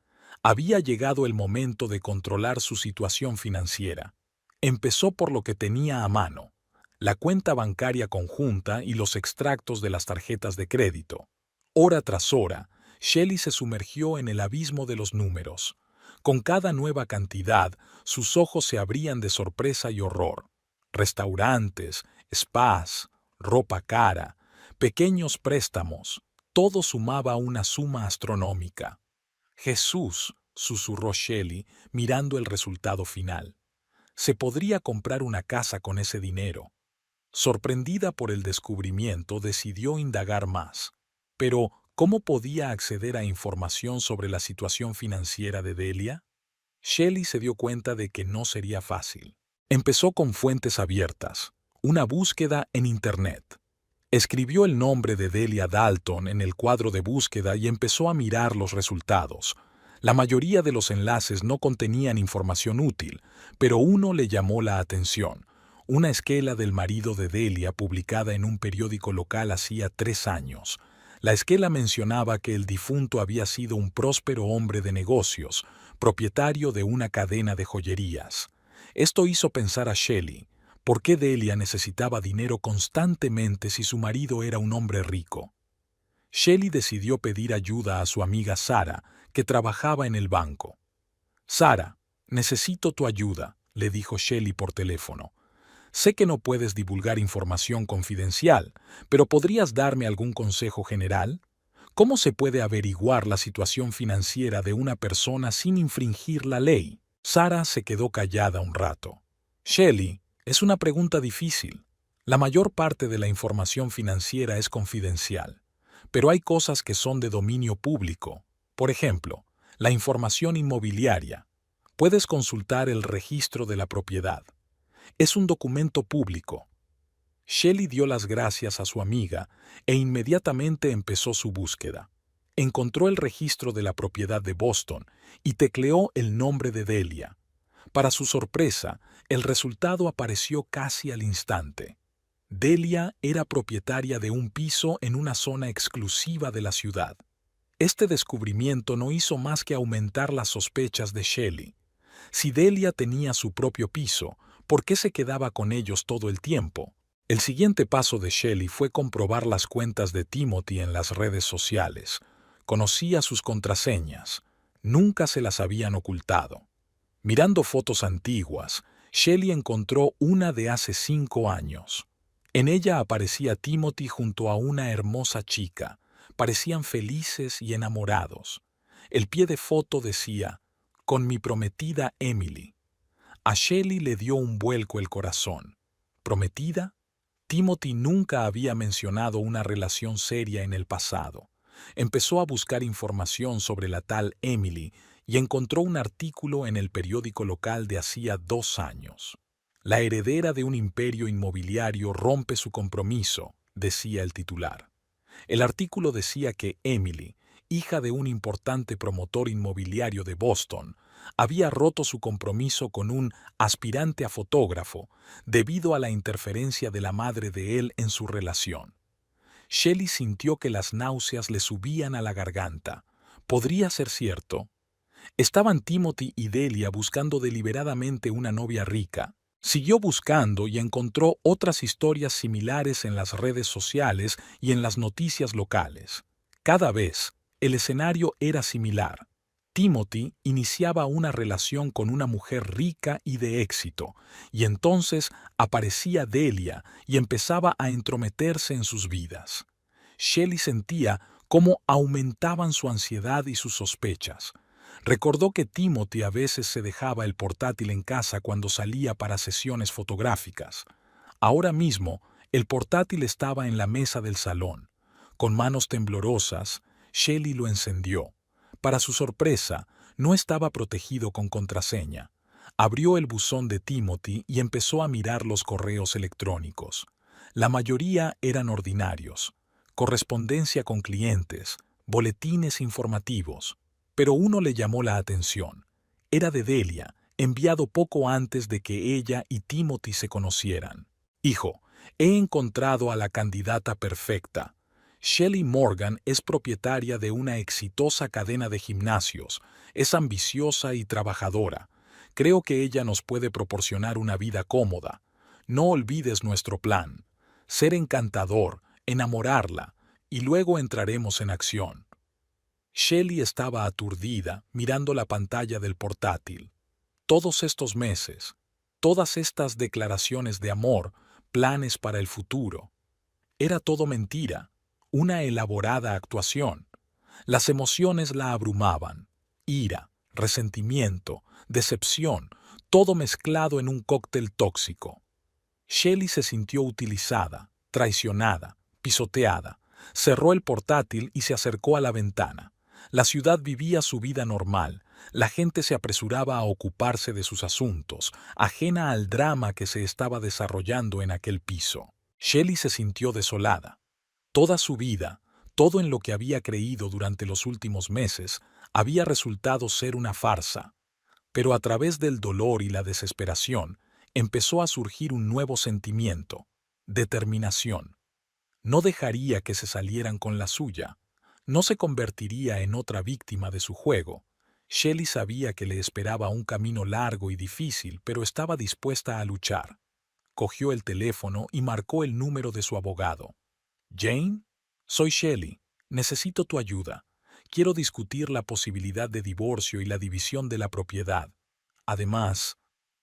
S1: Había llegado el momento de controlar su situación financiera. Empezó por lo que tenía a mano: la cuenta bancaria conjunta y los extractos de las tarjetas de crédito. Hora tras hora, Shelley se sumergió en el abismo de los números. Con cada nueva cantidad, sus ojos se abrían de sorpresa y horror. Restaurantes, spas, ropa cara, pequeños préstamos, todo sumaba una suma astronómica. «Jesús», susurró Shelley, mirando el resultado final. «Se podría comprar una casa con ese dinero». Sorprendida por el descubrimiento, decidió indagar más. Pero, ¿cómo podía acceder a información sobre la situación financiera de Delia? Shelley se dio cuenta de que no sería fácil. Empezó con fuentes abiertas, una búsqueda en Internet. Escribió el nombre de Delia Dalton en el cuadro de búsqueda y empezó a mirar los resultados. La mayoría de los enlaces no contenían información útil, pero uno le llamó la atención: una esquela del marido de Delia publicada en un periódico local hacía 3 años. La esquela mencionaba que el difunto había sido un próspero hombre de negocios, propietario de una cadena de joyerías. Esto hizo pensar a Shelley: ¿por qué Delia necesitaba dinero constantemente si su marido era un hombre rico? Shelley decidió pedir ayuda a su amiga Sara, que trabajaba en el banco. «Sara, necesito tu ayuda», le dijo Shelley por teléfono. «Sé que no puedes divulgar información confidencial, pero ¿podrías darme algún consejo general? ¿Cómo se puede averiguar la situación financiera de una persona sin infringir la ley?» Sara se quedó callada un rato. «Shelley, es una pregunta difícil. La mayor parte de la información financiera es confidencial, pero hay cosas que son de dominio público. Por ejemplo, la información inmobiliaria. Puedes consultar el registro de la propiedad. Es un documento público». Shelley dio las gracias a su amiga e inmediatamente empezó su búsqueda. Encontró el registro de la propiedad de Boston y tecleó el nombre de Delia. Para su sorpresa, el resultado apareció casi al instante. Delia era propietaria de un piso en una zona exclusiva de la ciudad. Este descubrimiento no hizo más que aumentar las sospechas de Shelley. Si Delia tenía su propio piso, ¿por qué se quedaba con ellos todo el tiempo? El siguiente paso de Shelley fue comprobar las cuentas de Timothy en las redes sociales. Conocía sus contraseñas. Nunca se las habían ocultado. Mirando fotos antiguas, Shelley encontró una de hace 5 años. En ella aparecía Timothy junto a una hermosa chica. Parecían felices y enamorados. El pie de foto decía: «Con mi prometida Emily». A Shelley le dio un vuelco el corazón. ¿Prometida? Timothy nunca había mencionado una relación seria en el pasado. Empezó a buscar información sobre la tal Emily y encontró un artículo en el periódico local de hacía 2 años. «La heredera de un imperio inmobiliario rompe su compromiso», decía el titular. El artículo decía que Emily, hija de un importante promotor inmobiliario de Boston, había roto su compromiso con un aspirante a fotógrafo debido a la interferencia de la madre de él en su relación. Shelley sintió que las náuseas le subían a la garganta. ¿Podría ser cierto? ¿Estaban Timothy y Delia buscando deliberadamente una novia rica? Siguió buscando y encontró otras historias similares en las redes sociales y en las noticias locales. Cada vez, el escenario era similar. Timothy iniciaba una relación con una mujer rica y de éxito, y entonces aparecía Delia y empezaba a entrometerse en sus vidas. Shelley sentía cómo aumentaban su ansiedad y sus sospechas. Recordó que Timothy a veces se dejaba el portátil en casa cuando salía para sesiones fotográficas. Ahora mismo, el portátil estaba en la mesa del salón. Con manos temblorosas, Shelley lo encendió. Para su sorpresa, no estaba protegido con contraseña. Abrió el buzón de Timothy y empezó a mirar los correos electrónicos. La mayoría eran ordinarios, correspondencia con clientes, boletines informativos. Pero uno le llamó la atención. Era de Delia, enviado poco antes de que ella y Timothy se conocieran. Hijo, he encontrado a la candidata perfecta. Shelley Morgan es propietaria de una exitosa cadena de gimnasios, es ambiciosa y trabajadora. Creo que ella nos puede proporcionar una vida cómoda. No olvides nuestro plan. Ser encantador, enamorarla, y luego entraremos en acción. Shelley estaba aturdida, mirando la pantalla del portátil. Todos estos meses, todas estas declaraciones de amor, planes para el futuro. Era todo mentira, una elaborada actuación. Las emociones la abrumaban. Ira, resentimiento, decepción, todo mezclado en un cóctel tóxico. Shelley se sintió utilizada, traicionada, pisoteada. Cerró el portátil y se acercó a la ventana. La ciudad vivía su vida normal. La gente se apresuraba a ocuparse de sus asuntos, ajena al drama que se estaba desarrollando en aquel piso. Shelley se sintió desolada. Toda su vida, todo en lo que había creído durante los últimos meses, había resultado ser una farsa. Pero a través del dolor y la desesperación, empezó a surgir un nuevo sentimiento: determinación. No dejaría que se salieran con la suya. No se convertiría en otra víctima de su juego. Shelley sabía que le esperaba un camino largo y difícil, pero estaba dispuesta a luchar. Cogió el teléfono y marcó el número de su abogado. «Jane, soy Shelley. Necesito tu ayuda. Quiero discutir la posibilidad de divorcio y la división de la propiedad. Además,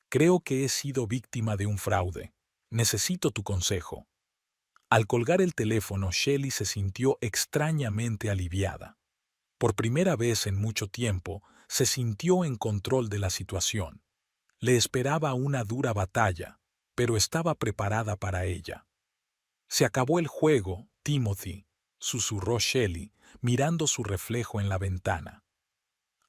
S1: creo que he sido víctima de un fraude. Necesito tu consejo». Al colgar el teléfono, Shelley se sintió extrañamente aliviada. Por primera vez en mucho tiempo, se sintió en control de la situación. Le esperaba una dura batalla, pero estaba preparada para ella. «Se acabó el juego, Timothy», susurró Shelley, mirando su reflejo en la ventana.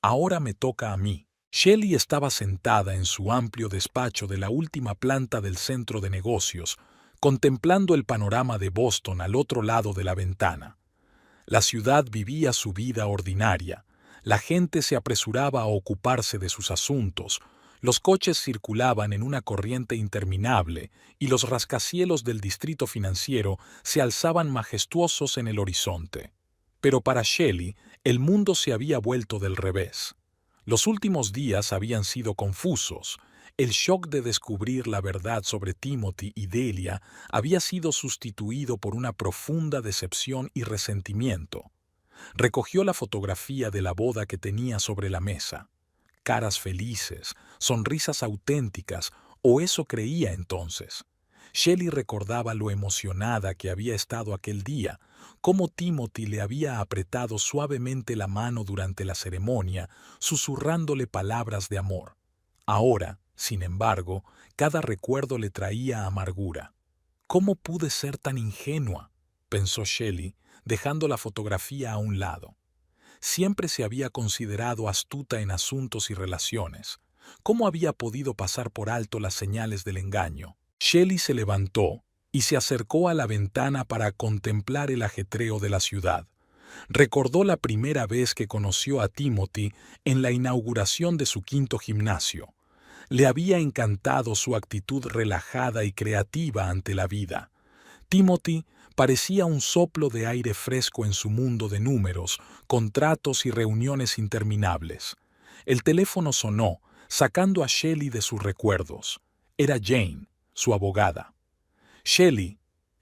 S1: «Ahora me toca a mí». Shelley estaba sentada en su amplio despacho de la última planta del centro de negocios, contemplando el panorama de Boston al otro lado de la ventana. La ciudad vivía su vida ordinaria. La gente se apresuraba a ocuparse de sus asuntos. Los coches circulaban en una corriente interminable y los rascacielos del distrito financiero se alzaban majestuosos en el horizonte. Pero para Shelley, el mundo se había vuelto del revés. Los últimos días habían sido confusos. El shock de descubrir la verdad sobre Timothy y Delia había sido sustituido por una profunda decepción y resentimiento. Recogió la fotografía de la boda que tenía sobre la mesa. Caras felices, sonrisas auténticas, o eso creía entonces. Shelley recordaba lo emocionada que había estado aquel día, cómo Timothy le había apretado suavemente la mano durante la ceremonia, susurrándole palabras de amor. Ahora, sin embargo, cada recuerdo le traía amargura. «¿Cómo pude ser tan ingenua?», pensó Shelley, dejando la fotografía a un lado. Siempre se había considerado astuta en asuntos y relaciones. ¿Cómo había podido pasar por alto las señales del engaño? Shelley se levantó y se acercó a la ventana para contemplar el ajetreo de la ciudad. Recordó la primera vez que conoció a Timothy en la inauguración de su quinto gimnasio. Le había encantado su actitud relajada y creativa ante la vida. Timothy parecía un soplo de aire fresco en su mundo de números, contratos y reuniones interminables. El teléfono sonó, sacando a Shelley de sus recuerdos. Era Jane, su abogada. «Shelley,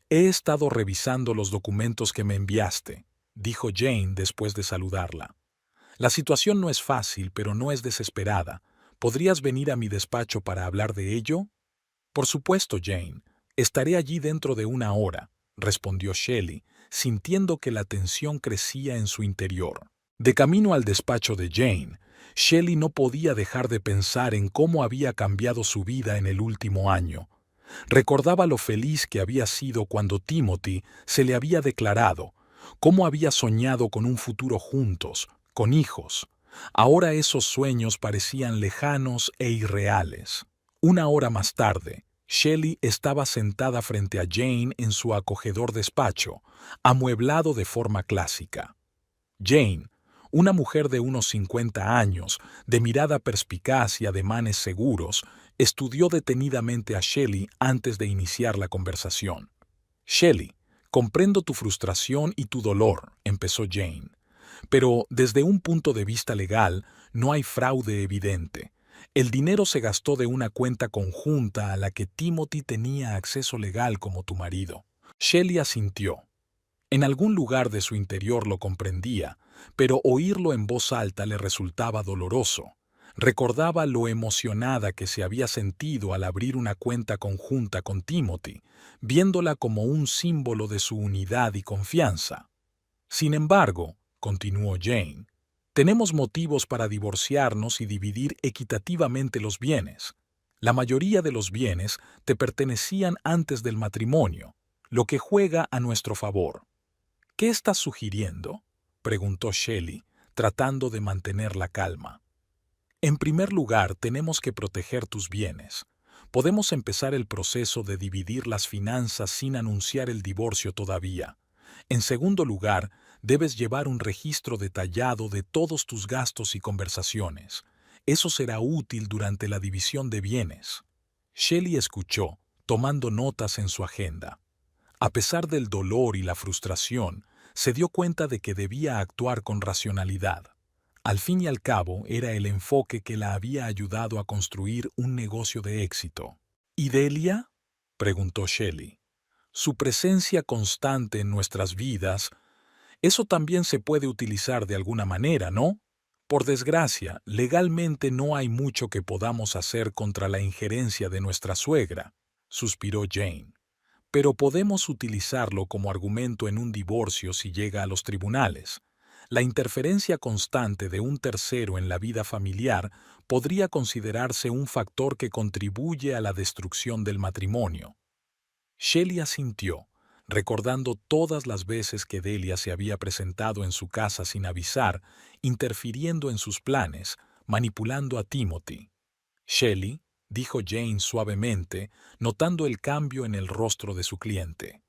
S1: he estado revisando los documentos que me enviaste», dijo Jane después de saludarla. «La situación no es fácil, pero no es desesperada. ¿Podrías venir a mi despacho para hablar de ello?» «Por supuesto, Jane. Estaré allí dentro de una hora», respondió Shelley, sintiendo que la tensión crecía en su interior. De camino al despacho de Jane, Shelley no podía dejar de pensar en cómo había cambiado su vida en el último año. Recordaba lo feliz que había sido cuando Timothy se le había declarado, cómo había soñado con un futuro juntos, con hijos. Ahora esos sueños parecían lejanos e irreales. Una hora más tarde, Shelley estaba sentada frente a Jane en su acogedor despacho, amueblado de forma clásica. Jane, una mujer de unos 50 años, de mirada perspicaz y ademanes seguros, estudió detenidamente a Shelley antes de iniciar la conversación. Shelley, comprendo tu frustración y tu dolor, empezó Jane. Pero desde un punto de vista legal, no hay fraude evidente. El dinero se gastó de una cuenta conjunta a la que Timothy tenía acceso legal como tu marido. Shelley asintió. En algún lugar de su interior lo comprendía, pero oírlo en voz alta le resultaba doloroso. Recordaba lo emocionada que se había sentido al abrir una cuenta conjunta con Timothy, viéndola como un símbolo de su unidad y confianza. Sin embargo, continuó Jane, tenemos motivos para divorciarnos y dividir equitativamente los bienes. La mayoría de los bienes te pertenecían antes del matrimonio, lo que juega a nuestro favor. ¿Qué estás sugiriendo?, preguntó Shelley, tratando de mantener la calma. En primer lugar, tenemos que proteger tus bienes. Podemos empezar el proceso de dividir las finanzas sin anunciar el divorcio todavía. En segundo lugar, debes llevar un registro detallado de todos tus gastos y conversaciones. Eso será útil durante la división de bienes. Shelley escuchó, tomando notas en su agenda. A pesar del dolor y la frustración, se dio cuenta de que debía actuar con racionalidad. Al fin y al cabo, era el enfoque que la había ayudado a construir un negocio de éxito. ¿Y Delia?, preguntó Shelley. Su presencia constante en nuestras vidas, eso también se puede utilizar de alguna manera, ¿no? Por desgracia, legalmente no hay mucho que podamos hacer contra la injerencia de nuestra suegra, suspiró Jane. Pero podemos utilizarlo como argumento en un divorcio si llega a los tribunales. La interferencia constante de un tercero en la vida familiar podría considerarse un factor que contribuye a la destrucción del matrimonio. Shelley asintió, recordando todas las veces que Delia se había presentado en su casa sin avisar, interfiriendo en sus planes, manipulando a Timothy. Shelley, dijo Jane suavemente, notando el cambio en el rostro de su cliente.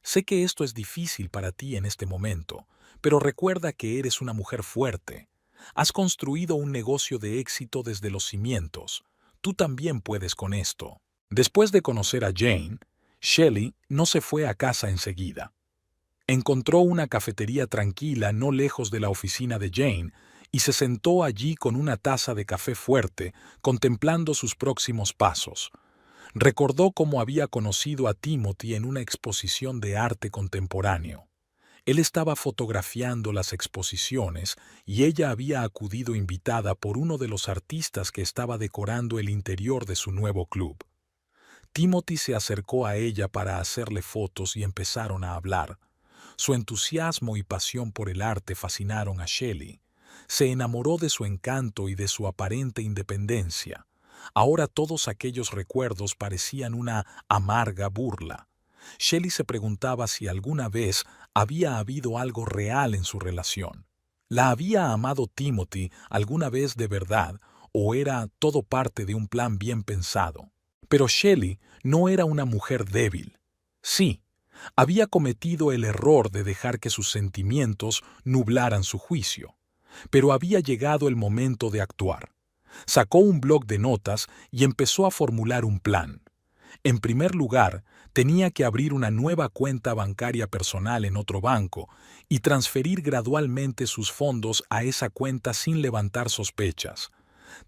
S1: Sé que esto es difícil para ti en este momento, pero recuerda que eres una mujer fuerte. Has construido un negocio de éxito desde los cimientos. Tú también puedes con esto. Después de conocer a Jane, Shelley no se fue a casa enseguida. Encontró una cafetería tranquila no lejos de la oficina de Jane y se sentó allí con una taza de café fuerte, contemplando sus próximos pasos. Recordó cómo había conocido a Timothy en una exposición de arte contemporáneo. Él estaba fotografiando las exposiciones y ella había acudido invitada por uno de los artistas que estaba decorando el interior de su nuevo club. Timothy se acercó a ella para hacerle fotos y empezaron a hablar. Su entusiasmo y pasión por el arte fascinaron a Shelley. Se enamoró de su encanto y de su aparente independencia. Ahora todos aquellos recuerdos parecían una amarga burla. Shelley se preguntaba si alguna vez había habido algo real en su relación. ¿La había amado Timothy alguna vez de verdad o era todo parte de un plan bien pensado? Pero Shelley no era una mujer débil. Sí, había cometido el error de dejar que sus sentimientos nublaran su juicio. Pero había llegado el momento de actuar. Sacó un bloc de notas y empezó a formular un plan. En primer lugar, tenía que abrir una nueva cuenta bancaria personal en otro banco y transferir gradualmente sus fondos a esa cuenta sin levantar sospechas.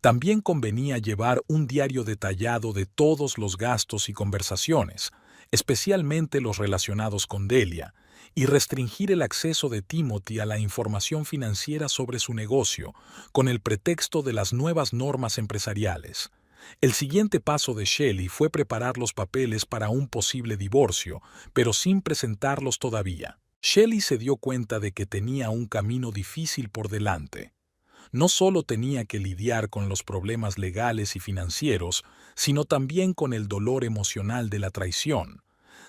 S1: También convenía llevar un diario detallado de todos los gastos y conversaciones, especialmente los relacionados con Delia, y restringir el acceso de Timothy a la información financiera sobre su negocio, con el pretexto de las nuevas normas empresariales. El siguiente paso de Shelley fue preparar los papeles para un posible divorcio, pero sin presentarlos todavía. Shelley se dio cuenta de que tenía un camino difícil por delante. No solo tenía que lidiar con los problemas legales y financieros, sino también con el dolor emocional de la traición.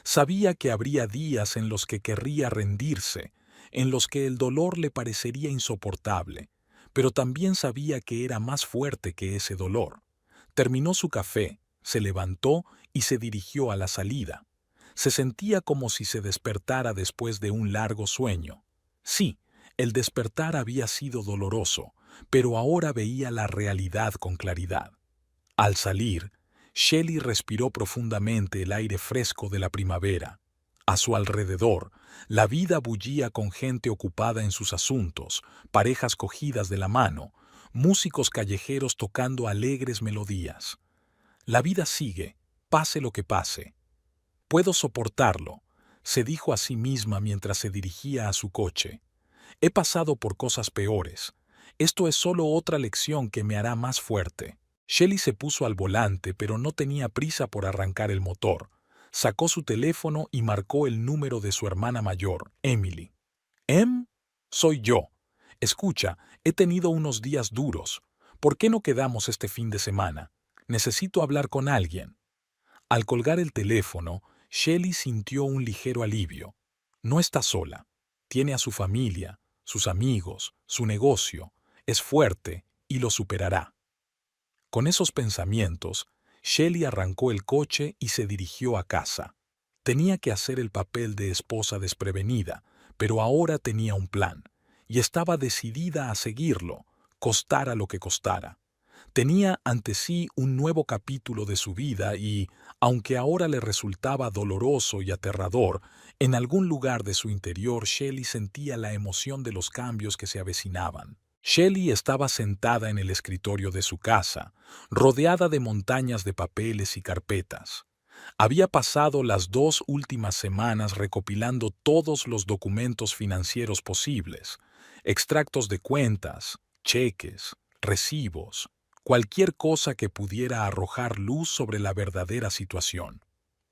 S1: Sabía que habría días en los que querría rendirse, en los que el dolor le parecería insoportable, pero también sabía que era más fuerte que ese dolor. Terminó su café, se levantó y se dirigió a la salida. Se sentía como si se despertara después de un largo sueño. Sí, el despertar había sido doloroso, pero ahora veía la realidad con claridad. Al salir, Shelley respiró profundamente el aire fresco de la primavera. A su alrededor, la vida bullía con gente ocupada en sus asuntos, parejas cogidas de la mano, músicos callejeros tocando alegres melodías. La vida sigue, pase lo que pase. Puedo soportarlo, se dijo a sí misma mientras se dirigía a su coche. He pasado por cosas peores. Esto es solo otra lección que me hará más fuerte. Shelley se puso al volante, pero no tenía prisa por arrancar el motor. Sacó su teléfono y marcó el número de su hermana mayor, Emily. Soy yo. Escucha, he tenido unos días duros. ¿Por qué no quedamos este fin de semana? Necesito hablar con alguien. Al colgar el teléfono, Shelley sintió un ligero alivio. No está sola. Tiene a su familia, sus amigos, su negocio. Es fuerte y lo superará. Con esos pensamientos, Shelley arrancó el coche y se dirigió a casa. Tenía que hacer el papel de esposa desprevenida, pero ahora tenía un plan, y estaba decidida a seguirlo, costara lo que costara. Tenía ante sí un nuevo capítulo de su vida y, aunque ahora le resultaba doloroso y aterrador, en algún lugar de su interior Shelley sentía la emoción de los cambios que se avecinaban. Shelley estaba sentada en el escritorio de su casa, rodeada de montañas de papeles y carpetas. Había pasado las 2 últimas semanas recopilando todos los documentos financieros posibles, extractos de cuentas, cheques, recibos, cualquier cosa que pudiera arrojar luz sobre la verdadera situación.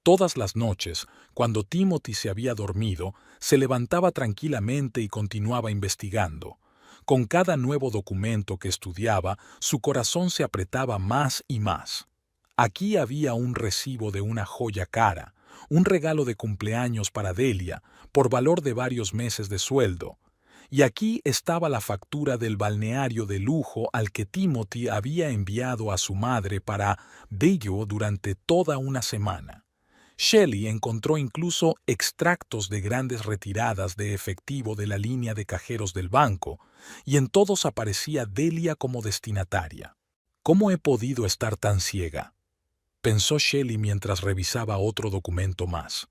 S1: Todas las noches, cuando Timothy se había dormido, se levantaba tranquilamente y continuaba investigando. Con cada nuevo documento que estudiaba, su corazón se apretaba más y más. Aquí había un recibo de una joya cara, un regalo de cumpleaños para Delia, por valor de varios meses de sueldo. Y aquí estaba la factura del balneario de lujo al que Timothy había enviado a su madre para bello durante toda una semana. Shelley encontró incluso extractos de grandes retiradas de efectivo de la línea de cajeros del banco, y en todos aparecía Delia como destinataria. ¿Cómo he podido estar tan ciega?, pensó Shelley mientras revisaba otro documento más.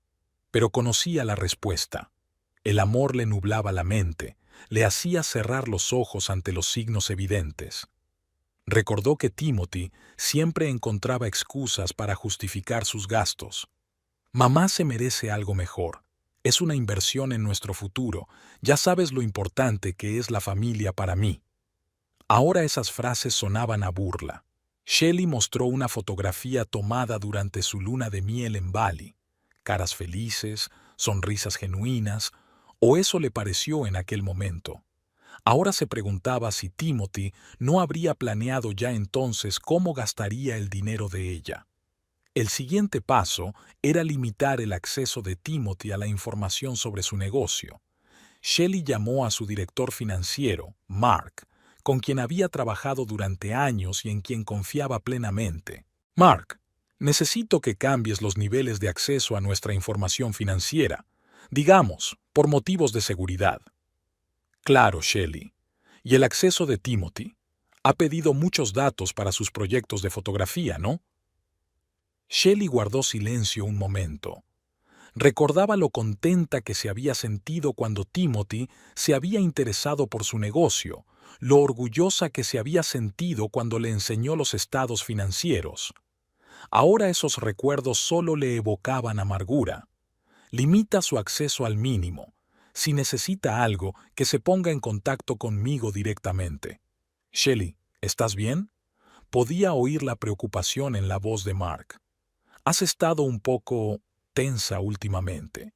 S1: Pero conocía la respuesta. El amor le nublaba la mente, le hacía cerrar los ojos ante los signos evidentes. Recordó que Timothy siempre encontraba excusas para justificar sus gastos. Mamá se merece algo mejor. Es una inversión en nuestro futuro. Ya sabes lo importante que es la familia para mí. Ahora esas frases sonaban a burla. Shelley mostró una fotografía tomada durante su luna de miel en Bali. Caras felices, sonrisas genuinas, o eso le pareció en aquel momento. Ahora se preguntaba si Timothy no habría planeado ya entonces cómo gastaría el dinero de ella. El siguiente paso era limitar el acceso de Timothy a la información sobre su negocio. Shelley llamó a su director financiero, Mark, con quien había trabajado durante años y en quien confiaba plenamente. Mark, necesito que cambies los niveles de acceso a nuestra información financiera, digamos, por motivos de seguridad. Claro, Shelley. ¿Y el acceso de Timothy? Ha pedido muchos datos para sus proyectos de fotografía, ¿no? Shelley guardó silencio un momento. Recordaba lo contenta que se había sentido cuando Timothy se había interesado por su negocio, lo orgullosa que se había sentido cuando le enseñó los estados financieros. Ahora esos recuerdos solo le evocaban amargura. Limita su acceso al mínimo. Si necesita algo, que se ponga en contacto conmigo directamente. Shelley, ¿estás bien? Podía oír la preocupación en la voz de Mark. Has estado un poco tensa últimamente.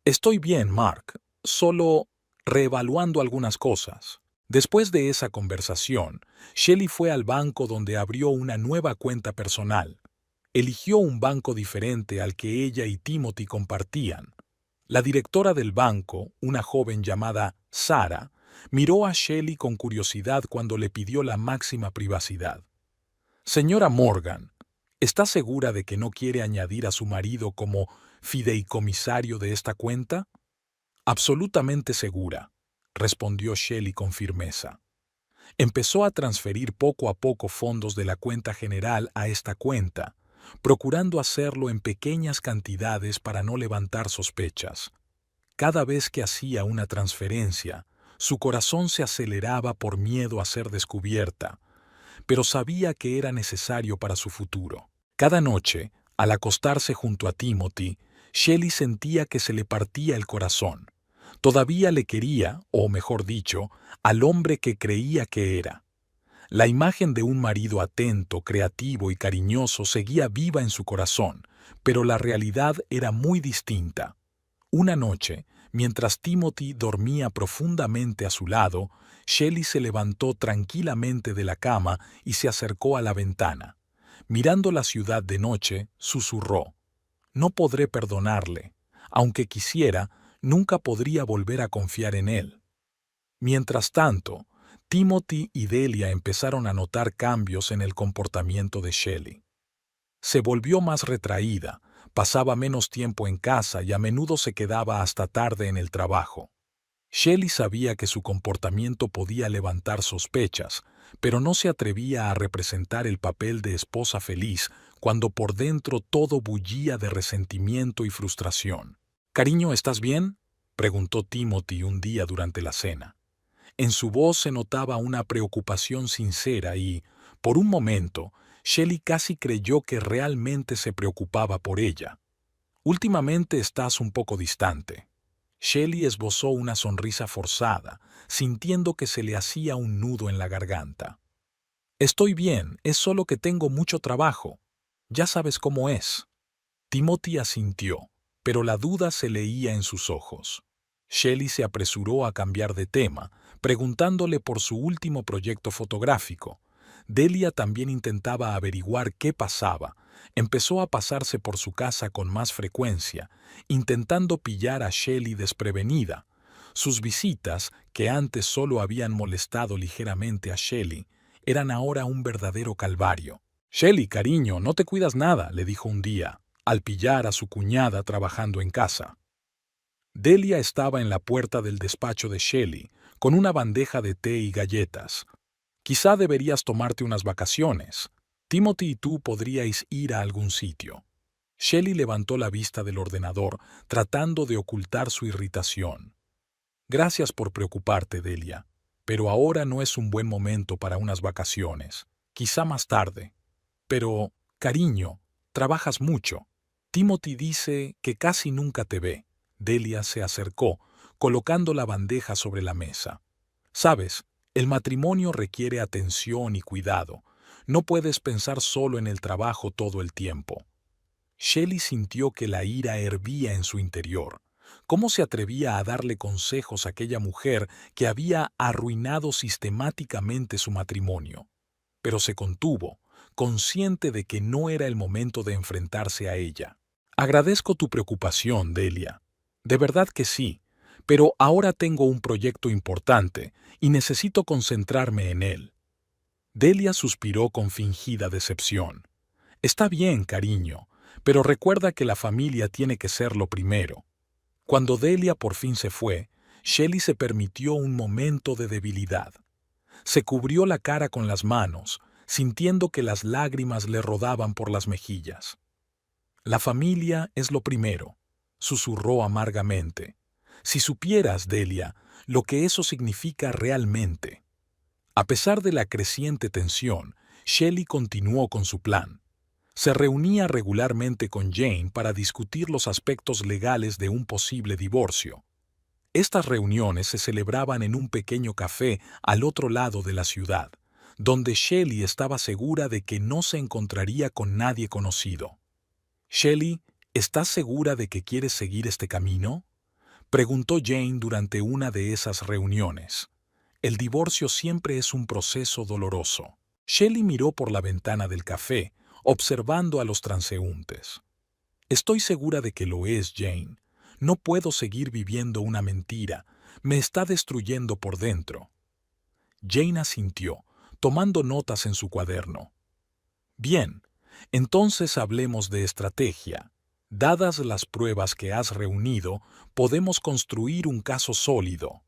S1: Estoy bien, Mark, solo reevaluando algunas cosas. Después de esa conversación, Shelley fue al banco donde abrió una nueva cuenta personal. Eligió un banco diferente al que ella y Timothy compartían. La directora del banco, una joven llamada Sara, Miró a Shelley con curiosidad cuando le pidió la máxima privacidad. «Señora Morgan, ¿está segura de que no quiere añadir a su marido como fideicomisario de esta cuenta?» «Absolutamente segura», respondió Shelley con firmeza. Empezó a transferir poco a poco fondos de la cuenta general a esta cuenta, procurando hacerlo en pequeñas cantidades para no levantar sospechas. Cada vez que hacía una transferencia, su corazón se aceleraba por miedo a ser descubierta, pero sabía que era necesario para su futuro. Cada noche, al acostarse junto a Timothy, Shelley sentía que se le partía el corazón. Todavía le quería, o mejor dicho, al hombre que creía que era. La imagen de un marido atento, creativo y cariñoso seguía viva en su corazón, pero la realidad era muy distinta. Una noche, mientras Timothy dormía profundamente a su lado, Shelley se levantó tranquilamente de la cama y se acercó a la ventana. Mirando la ciudad de noche, susurró: «No podré perdonarle. Aunque quisiera, nunca podría volver a confiar en él». Mientras tanto, Timothy y Delia empezaron a notar cambios en el comportamiento de Shelley. Se volvió más retraída, pasaba menos tiempo en casa y a menudo se quedaba hasta tarde en el trabajo. Shelley sabía que su comportamiento podía levantar sospechas, pero no se atrevía a representar el papel de esposa feliz cuando por dentro todo bullía de resentimiento y frustración. «Cariño, ¿estás bien?», preguntó Timothy un día durante la cena. En su voz se notaba una preocupación sincera y, por un momento, Shelley casi creyó que realmente se preocupaba por ella. «Últimamente estás un poco distante». Shelley esbozó una sonrisa forzada, sintiendo que se le hacía un nudo en la garganta. «Estoy bien, es solo que tengo mucho trabajo. Ya sabes cómo es». Timothy asintió, pero la duda se leía en sus ojos. Shelley se apresuró a cambiar de tema, preguntándole por su último proyecto fotográfico. Delia también intentaba averiguar qué pasaba. Empezó a pasarse por su casa con más frecuencia, intentando pillar a Shelley desprevenida. Sus visitas, que antes solo habían molestado ligeramente a Shelley, eran ahora un verdadero calvario. «Shelley, cariño, no te cuidas nada», le dijo un día, al pillar a su cuñada trabajando en casa. Delia estaba en la puerta del despacho de Shelley, con una bandeja de té y galletas. «Quizá deberías tomarte unas vacaciones. Timothy y tú podríais ir a algún sitio». Shelley levantó la vista del ordenador, tratando de ocultar su irritación. «Gracias por preocuparte, Delia, pero ahora no es un buen momento para unas vacaciones. Quizá más tarde. Pero, cariño, trabajas mucho. Timothy dice que casi nunca te ve». Delia se acercó, colocando la bandeja sobre la mesa. «Sabes, el matrimonio requiere atención y cuidado. No puedes pensar solo en el trabajo todo el tiempo». Shelley sintió que la ira hervía en su interior. ¿Cómo se atrevía a darle consejos a aquella mujer que había arruinado sistemáticamente su matrimonio? Pero se contuvo, consciente de que no era el momento de enfrentarse a ella. «Agradezco tu preocupación, Delia. De verdad que sí, pero ahora tengo un proyecto importante y necesito concentrarme en él». Delia suspiró con fingida decepción. «Está bien, cariño, pero recuerda que la familia tiene que ser lo primero». Cuando Delia por fin se fue, Shelley se permitió un momento de debilidad. Se cubrió la cara con las manos, sintiendo que las lágrimas le rodaban por las mejillas. «La familia es lo primero», susurró amargamente. «Si supieras, Delia, lo que eso significa realmente». A pesar de la creciente tensión, Shelley continuó con su plan. Se reunía regularmente con Jane para discutir los aspectos legales de un posible divorcio. Estas reuniones se celebraban en un pequeño café al otro lado de la ciudad, donde Shelley estaba segura de que no se encontraría con nadie conocido. «Shelley, ¿estás segura de que quieres seguir este camino?», preguntó Jane durante una de esas reuniones. El divorcio siempre es un proceso doloroso. Shelley miró por la ventana del café, observando a los transeúntes. «Estoy segura de que lo es, Jane. No puedo seguir viviendo una mentira, Me está destruyendo por dentro. Jane asintió, tomando notas en su cuaderno. Bien, entonces hablemos de estrategia. Dadas las pruebas que has reunido, podemos construir un caso sólido.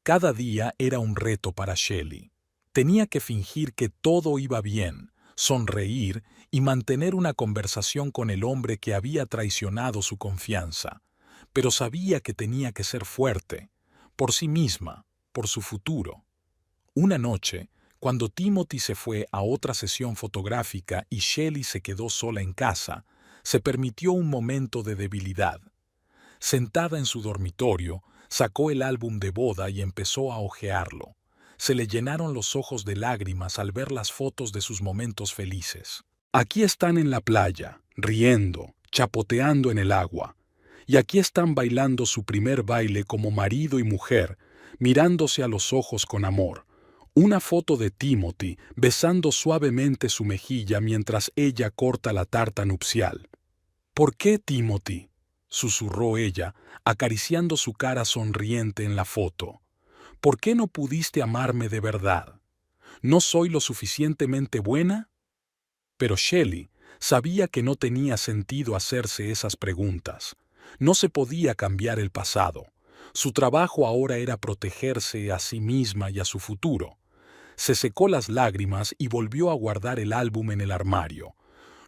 S1: Cada día era un reto para Shelley. Tenía que fingir que todo iba bien, sonreír y mantener una conversación con el hombre que había traicionado su confianza. Pero sabía que tenía que ser fuerte, por sí misma, por su futuro. Una noche, cuando Timothy se fue a otra sesión fotográfica y Shelley se quedó sola en casa, se permitió un momento de debilidad. Sentada en su dormitorio, sacó el álbum de boda y empezó a hojearlo. Se le llenaron los ojos de lágrimas al ver las fotos de sus momentos felices. Aquí están en la playa, riendo, chapoteando en el agua. Y aquí están bailando su primer baile como marido y mujer, mirándose a los ojos con amor. Una foto de Timothy besando suavemente su mejilla mientras ella corta la tarta nupcial. ¿Por qué, Timothy?, susurró ella, acariciando su cara sonriente en la foto. ¿Por qué no pudiste amarme de verdad? ¿No soy lo suficientemente buena? Pero Shelley sabía que no tenía sentido hacerse esas preguntas. No se podía cambiar el pasado. Su trabajo ahora era protegerse a sí misma y a su futuro. Se secó las lágrimas y volvió a guardar el álbum en el armario.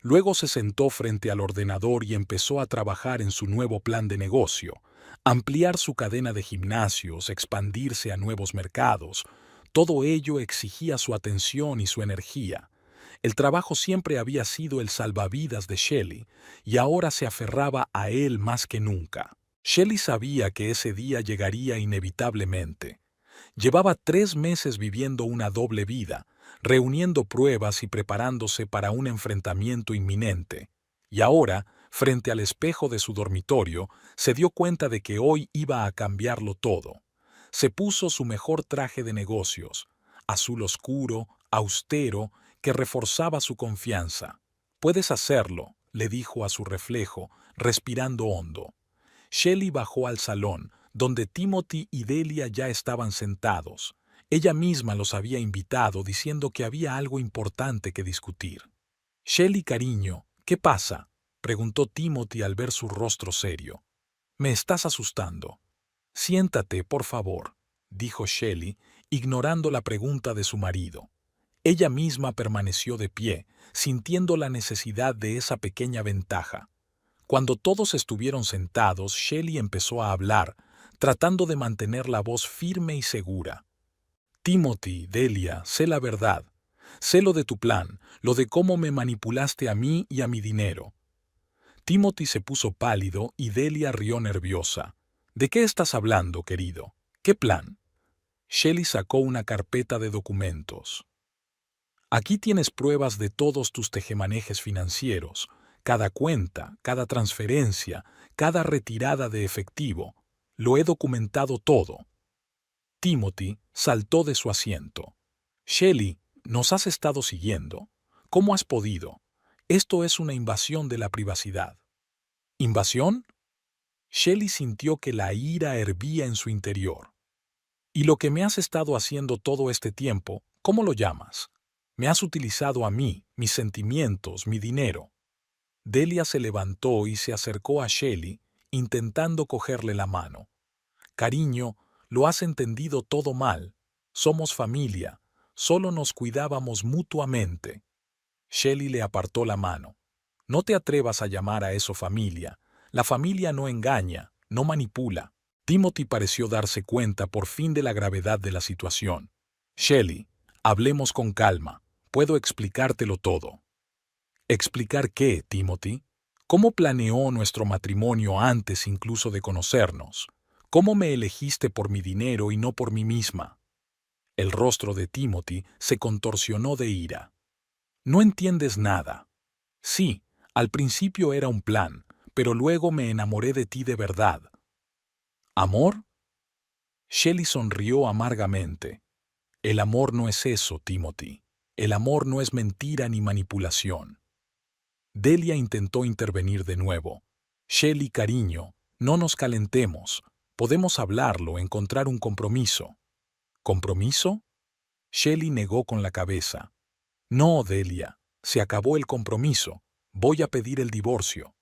S1: Luego se sentó frente al ordenador y empezó a trabajar en su nuevo plan de negocio, ampliar su cadena de gimnasios, expandirse a nuevos mercados. Todo ello exigía su atención y su energía. El trabajo siempre había sido el salvavidas de Shelley, y ahora se aferraba a él más que nunca. Shelley sabía que ese día llegaría inevitablemente. Llevaba 3 meses viviendo una doble vida, reuniendo pruebas y preparándose para un enfrentamiento inminente. Y ahora, frente al espejo de su dormitorio, se dio cuenta de que hoy iba a cambiarlo todo. Se puso su mejor traje de negocios, azul oscuro, austero, que reforzaba su confianza. «Puedes hacerlo», le dijo a su reflejo, respirando hondo. Shelley bajó al salón, donde Timothy y Delia ya estaban sentados. Ella misma los había invitado diciendo que había algo importante que discutir. «Shelley, cariño, ¿qué pasa?», preguntó Timothy al ver su rostro serio. «Me estás asustando». «Siéntate, por favor», dijo Shelley, ignorando la pregunta de su marido. Ella misma permaneció de pie, sintiendo la necesidad de esa pequeña ventaja. Cuando todos estuvieron sentados, Shelley empezó a hablar, tratando de mantener la voz firme y segura. «Timothy, Delia, sé la verdad. Sé lo de tu plan, lo de cómo me manipulaste a mí y a mi dinero». Timothy se puso pálido y Delia rió nerviosa. «¿De qué estás hablando, querido? ¿Qué plan?» Shelley sacó una carpeta de documentos. «Aquí tienes pruebas de todos tus tejemanejes financieros, cada cuenta, cada transferencia, cada retirada de efectivo. Lo he documentado todo». Timothy saltó de su asiento. «Shelley, ¿nos has estado siguiendo? ¿Cómo has podido? Esto es una invasión de la privacidad». «¿Invasión?». Shelley sintió que la ira hervía en su interior. «¿Y lo que me has estado haciendo todo este tiempo, cómo lo llamas? Me has utilizado a mí, mis sentimientos, mi dinero». Delia se levantó y se acercó a Shelley, intentando cogerle la mano. «Cariño, lo has entendido todo mal. Somos familia. Solo nos cuidábamos mutuamente». Shelley le apartó la mano. «No te atrevas a llamar a eso familia. La familia no engaña, no manipula». Timothy pareció darse cuenta por fin de la gravedad de la situación. «Shelley, hablemos con calma. Puedo explicártelo todo». «¿Explicar qué, Timothy? ¿Cómo planeó nuestro matrimonio antes incluso de conocernos? ¿Cómo me elegiste por mi dinero y no por mí misma?». El rostro de Timothy se contorsionó de ira. «No entiendes nada. Sí, al principio era un plan, pero luego me enamoré de ti de verdad». «¿Amor?». Shelley sonrió amargamente. «El amor no es eso, Timothy. El amor no es mentira ni manipulación». Delia intentó intervenir de nuevo. «Shelley, cariño, no nos calentemos. Podemos hablarlo, encontrar un compromiso. ¿Compromiso? Shelley negó con la cabeza. No, Delia, se acabó el compromiso. Voy a pedir el divorcio.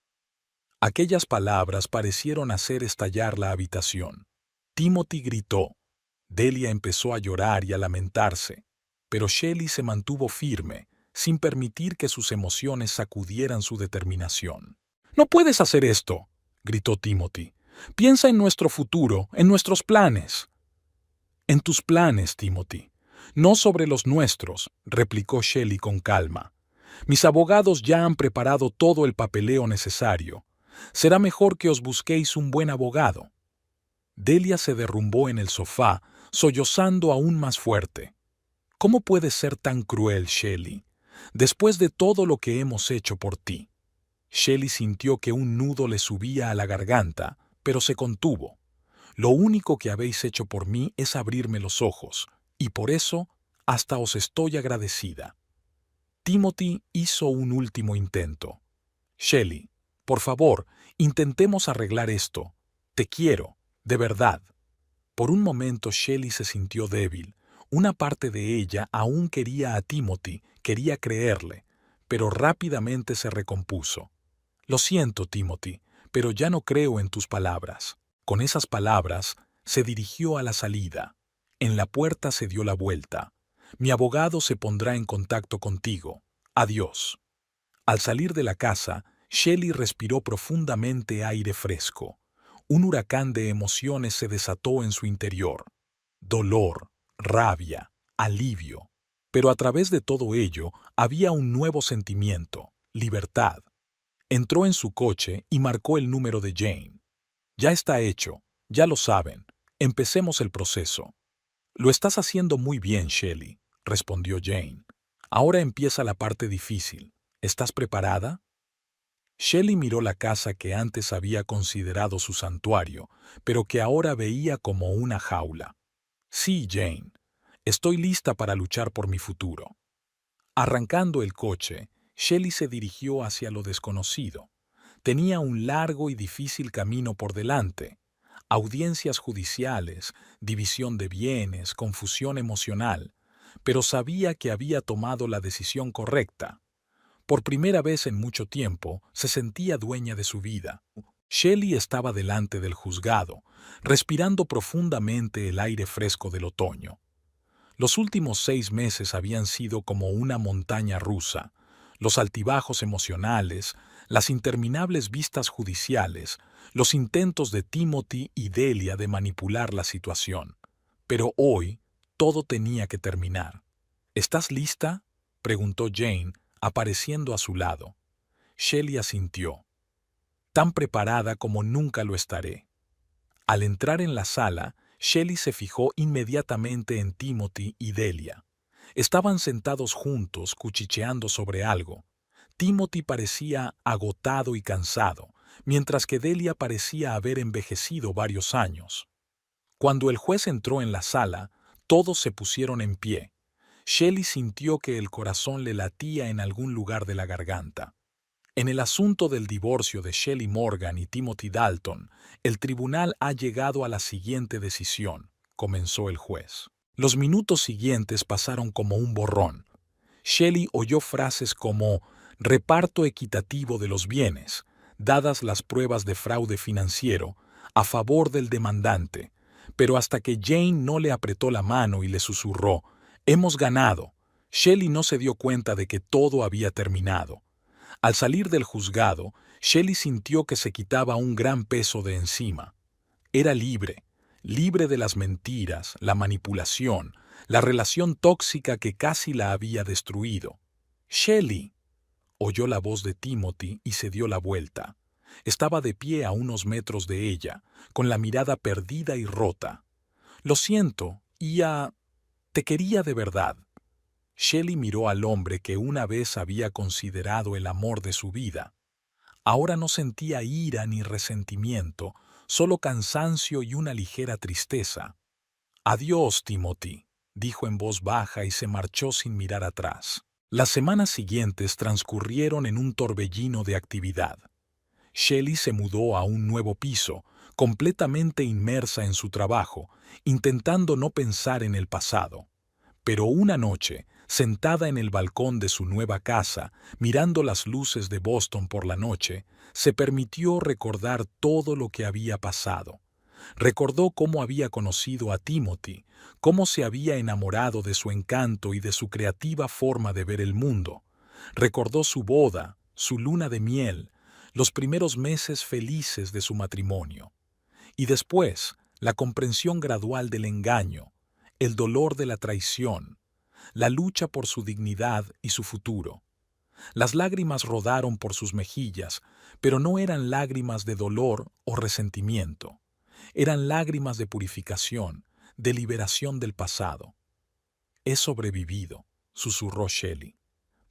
S1: Aquellas palabras parecieron hacer estallar la habitación. Timothy gritó. Delia empezó a llorar y a lamentarse, pero Shelley se mantuvo firme, sin permitir que sus emociones sacudieran su determinación. «No puedes hacer esto», gritó Timothy. «Piensa en nuestro futuro, en nuestros planes». «En tus planes, Timothy, no sobre los nuestros», replicó Shelley con calma. «Mis abogados ya han preparado todo el papeleo necesario. Será mejor que os busquéis un buen abogado». Delia se derrumbó en el sofá, sollozando aún más fuerte. «¿Cómo puedes ser tan cruel, Shelley? Después de todo lo que hemos hecho por ti». Shelley sintió que un nudo le subía a la garganta, pero se contuvo. «Lo único que habéis hecho por mí es abrirme los ojos, y por eso hasta os estoy agradecida». Timothy hizo un último intento. «Shelley, por favor, intentemos arreglar esto. Te quiero, de verdad». Por un momento Shelley se sintió débil. Una parte de ella aún quería a Timothy, quería creerle, pero rápidamente se recompuso. «Lo siento, Timothy, pero ya no creo en tus palabras». Con esas palabras, se dirigió a la salida. En la puerta se dio la vuelta. «Mi abogado se pondrá en contacto contigo. Adiós». Al salir de la casa, Shelley respiró profundamente aire fresco. Un huracán de emociones se desató en su interior. Dolor, rabia, alivio. Pero a través de todo ello había un nuevo sentimiento, libertad. Entró en su coche y marcó el número de Jane. «Ya está hecho, ya lo saben. Empecemos el proceso». «Lo estás haciendo muy bien, Shelley», respondió Jane. «Ahora empieza la parte difícil. ¿Estás preparada?» Shelley miró la casa que antes había considerado su santuario, pero que ahora veía como una jaula. «Sí, Jane. Estoy lista para luchar por mi futuro». Arrancando el coche, Shelley se dirigió hacia lo desconocido. Tenía un largo y difícil camino por delante. Audiencias judiciales, división de bienes, confusión emocional, pero sabía que había tomado la decisión correcta. Por primera vez en mucho tiempo, se sentía dueña de su vida. Shelley estaba delante del juzgado, respirando profundamente el aire fresco del otoño. Los últimos 6 meses habían sido como una montaña rusa. Los altibajos emocionales, las interminables vistas judiciales, los intentos de Timothy y Delia de manipular la situación. Pero hoy, todo tenía que terminar. «¿Estás lista?», preguntó Jane, apareciendo a su lado. Shelley asintió. «Tan preparada como nunca lo estaré». Al entrar en la sala, Shelley se fijó inmediatamente en Timothy y Delia. Estaban sentados juntos, cuchicheando sobre algo. Timothy parecía agotado y cansado, mientras que Delia parecía haber envejecido varios años. Cuando el juez entró en la sala, todos se pusieron en pie. Shelley sintió que el corazón le latía en algún lugar de la garganta. «En el asunto del divorcio de Shelley Morgan y Timothy Dalton, el tribunal ha llegado a la siguiente decisión», comenzó el juez. Los minutos siguientes pasaron como un borrón. Shelley oyó frases como «reparto equitativo de los bienes», dadas las pruebas de fraude financiero, a favor del demandante, pero hasta que Jane no le apretó la mano y le susurró «hemos ganado», Shelley no se dio cuenta de que todo había terminado. Al salir del juzgado, Shelley sintió que se quitaba un gran peso de encima. Era libre, libre de las mentiras, la manipulación, la relación tóxica que casi la había destruido. «Shelley», oyó la voz de Timothy y se dio la vuelta. Estaba de pie a unos metros de ella, con la mirada perdida y rota. «Lo siento, te quería de verdad». Shelley miró al hombre que una vez había considerado el amor de su vida. Ahora no sentía ira ni resentimiento, solo cansancio y una ligera tristeza. «Adiós, Timothy», dijo en voz baja y se marchó sin mirar atrás. Las semanas siguientes transcurrieron en un torbellino de actividad. Shelley se mudó a un nuevo piso, completamente inmersa en su trabajo, intentando no pensar en el pasado. Pero una noche, sentada en el balcón de su nueva casa, mirando las luces de Boston por la noche, se permitió recordar todo lo que había pasado. Recordó cómo había conocido a Timothy, cómo se había enamorado de su encanto y de su creativa forma de ver el mundo. Recordó su boda, su luna de miel, los primeros meses felices de su matrimonio. Y después, la comprensión gradual del engaño, el dolor de la traición, la lucha por su dignidad y su futuro. Las lágrimas rodaron por sus mejillas, pero no eran lágrimas de dolor o resentimiento. Eran lágrimas de purificación, de liberación del pasado. «He sobrevivido», susurró Shelley.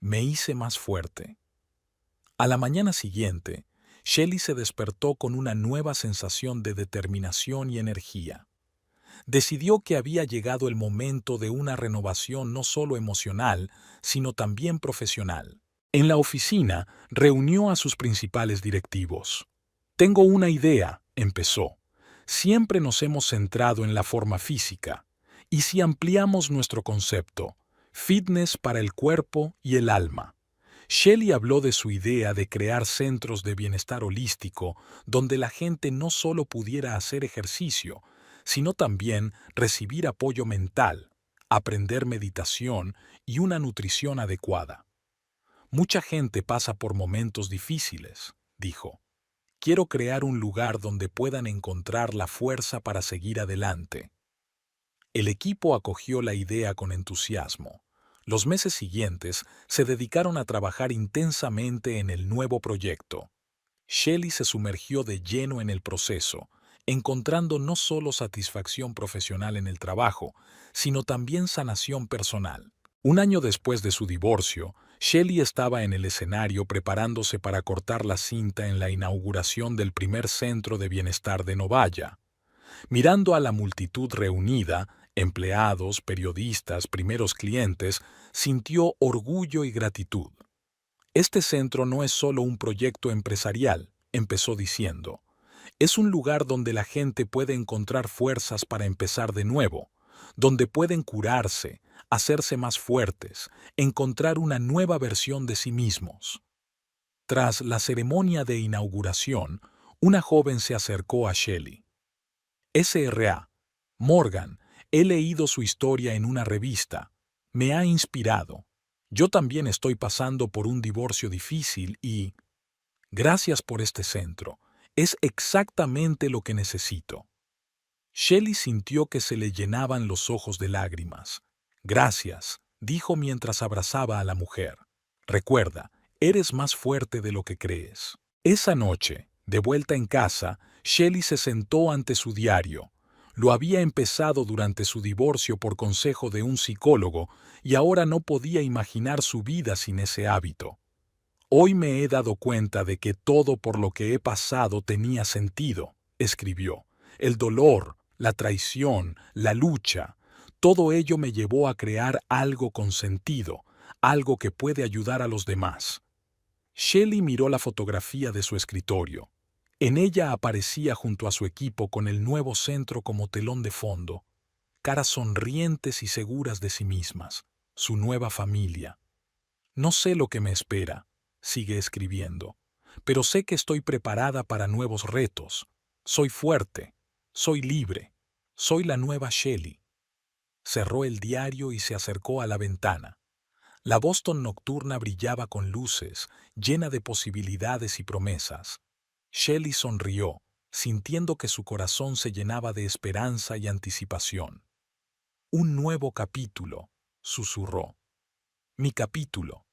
S1: «Me hice más fuerte». A la mañana siguiente, Shelley se despertó con una nueva sensación de determinación y energía. Decidió que había llegado el momento de una renovación no solo emocional, sino también profesional. En la oficina, reunió a sus principales directivos. «Tengo una idea», empezó. «Siempre nos hemos centrado en la forma física. ¿Y si ampliamos nuestro concepto? Fitness para el cuerpo y el alma». Shelley habló de su idea de crear centros de bienestar holístico donde la gente no solo pudiera hacer ejercicio, sino también recibir apoyo mental, aprender meditación y una nutrición adecuada. «Mucha gente pasa por momentos difíciles», dijo. «Quiero crear un lugar donde puedan encontrar la fuerza para seguir adelante». El equipo acogió la idea con entusiasmo. Los meses siguientes se dedicaron a trabajar intensamente en el nuevo proyecto. Shelley se sumergió de lleno en el proceso, encontrando no solo satisfacción profesional en el trabajo, sino también sanación personal. Un año después de su divorcio, Shelley estaba en el escenario preparándose para cortar la cinta en la inauguración del primer centro de bienestar de Novaya. Mirando a la multitud reunida, empleados, periodistas, primeros clientes, sintió orgullo y gratitud. «Este centro no es solo un proyecto empresarial», empezó diciendo. «Es un lugar donde la gente puede encontrar fuerzas para empezar de nuevo, donde pueden curarse, hacerse más fuertes, encontrar una nueva versión de sí mismos». Tras la ceremonia de inauguración, una joven se acercó a Shelley. «SRA. Morgan, he leído su historia en una revista. Me ha inspirado. Yo también estoy pasando por un divorcio difícil y... gracias por este centro. Es exactamente lo que necesito». Shelley sintió que se le llenaban los ojos de lágrimas. «Gracias», dijo mientras abrazaba a la mujer. «Recuerda, eres más fuerte de lo que crees». Esa noche, de vuelta en casa, Shelley se sentó ante su diario. Lo había empezado durante su divorcio por consejo de un psicólogo y ahora no podía imaginar su vida sin ese hábito. «Hoy me he dado cuenta de que todo por lo que he pasado tenía sentido», escribió. «El dolor, la traición, la lucha, todo ello me llevó a crear algo con sentido, algo que puede ayudar a los demás». Shelley miró la fotografía de su escritorio. En ella aparecía junto a su equipo con el nuevo centro como telón de fondo, caras sonrientes y seguras de sí mismas, su nueva familia. «No sé lo que me espera», sigue escribiendo, «pero sé que estoy preparada para nuevos retos. Soy fuerte, soy libre, soy la nueva Shelley». Cerró el diario y se acercó a la ventana. La Boston nocturna brillaba con luces, llena de posibilidades y promesas. Shelley sonrió, sintiendo que su corazón se llenaba de esperanza y anticipación. «Un nuevo capítulo», susurró. «Mi capítulo».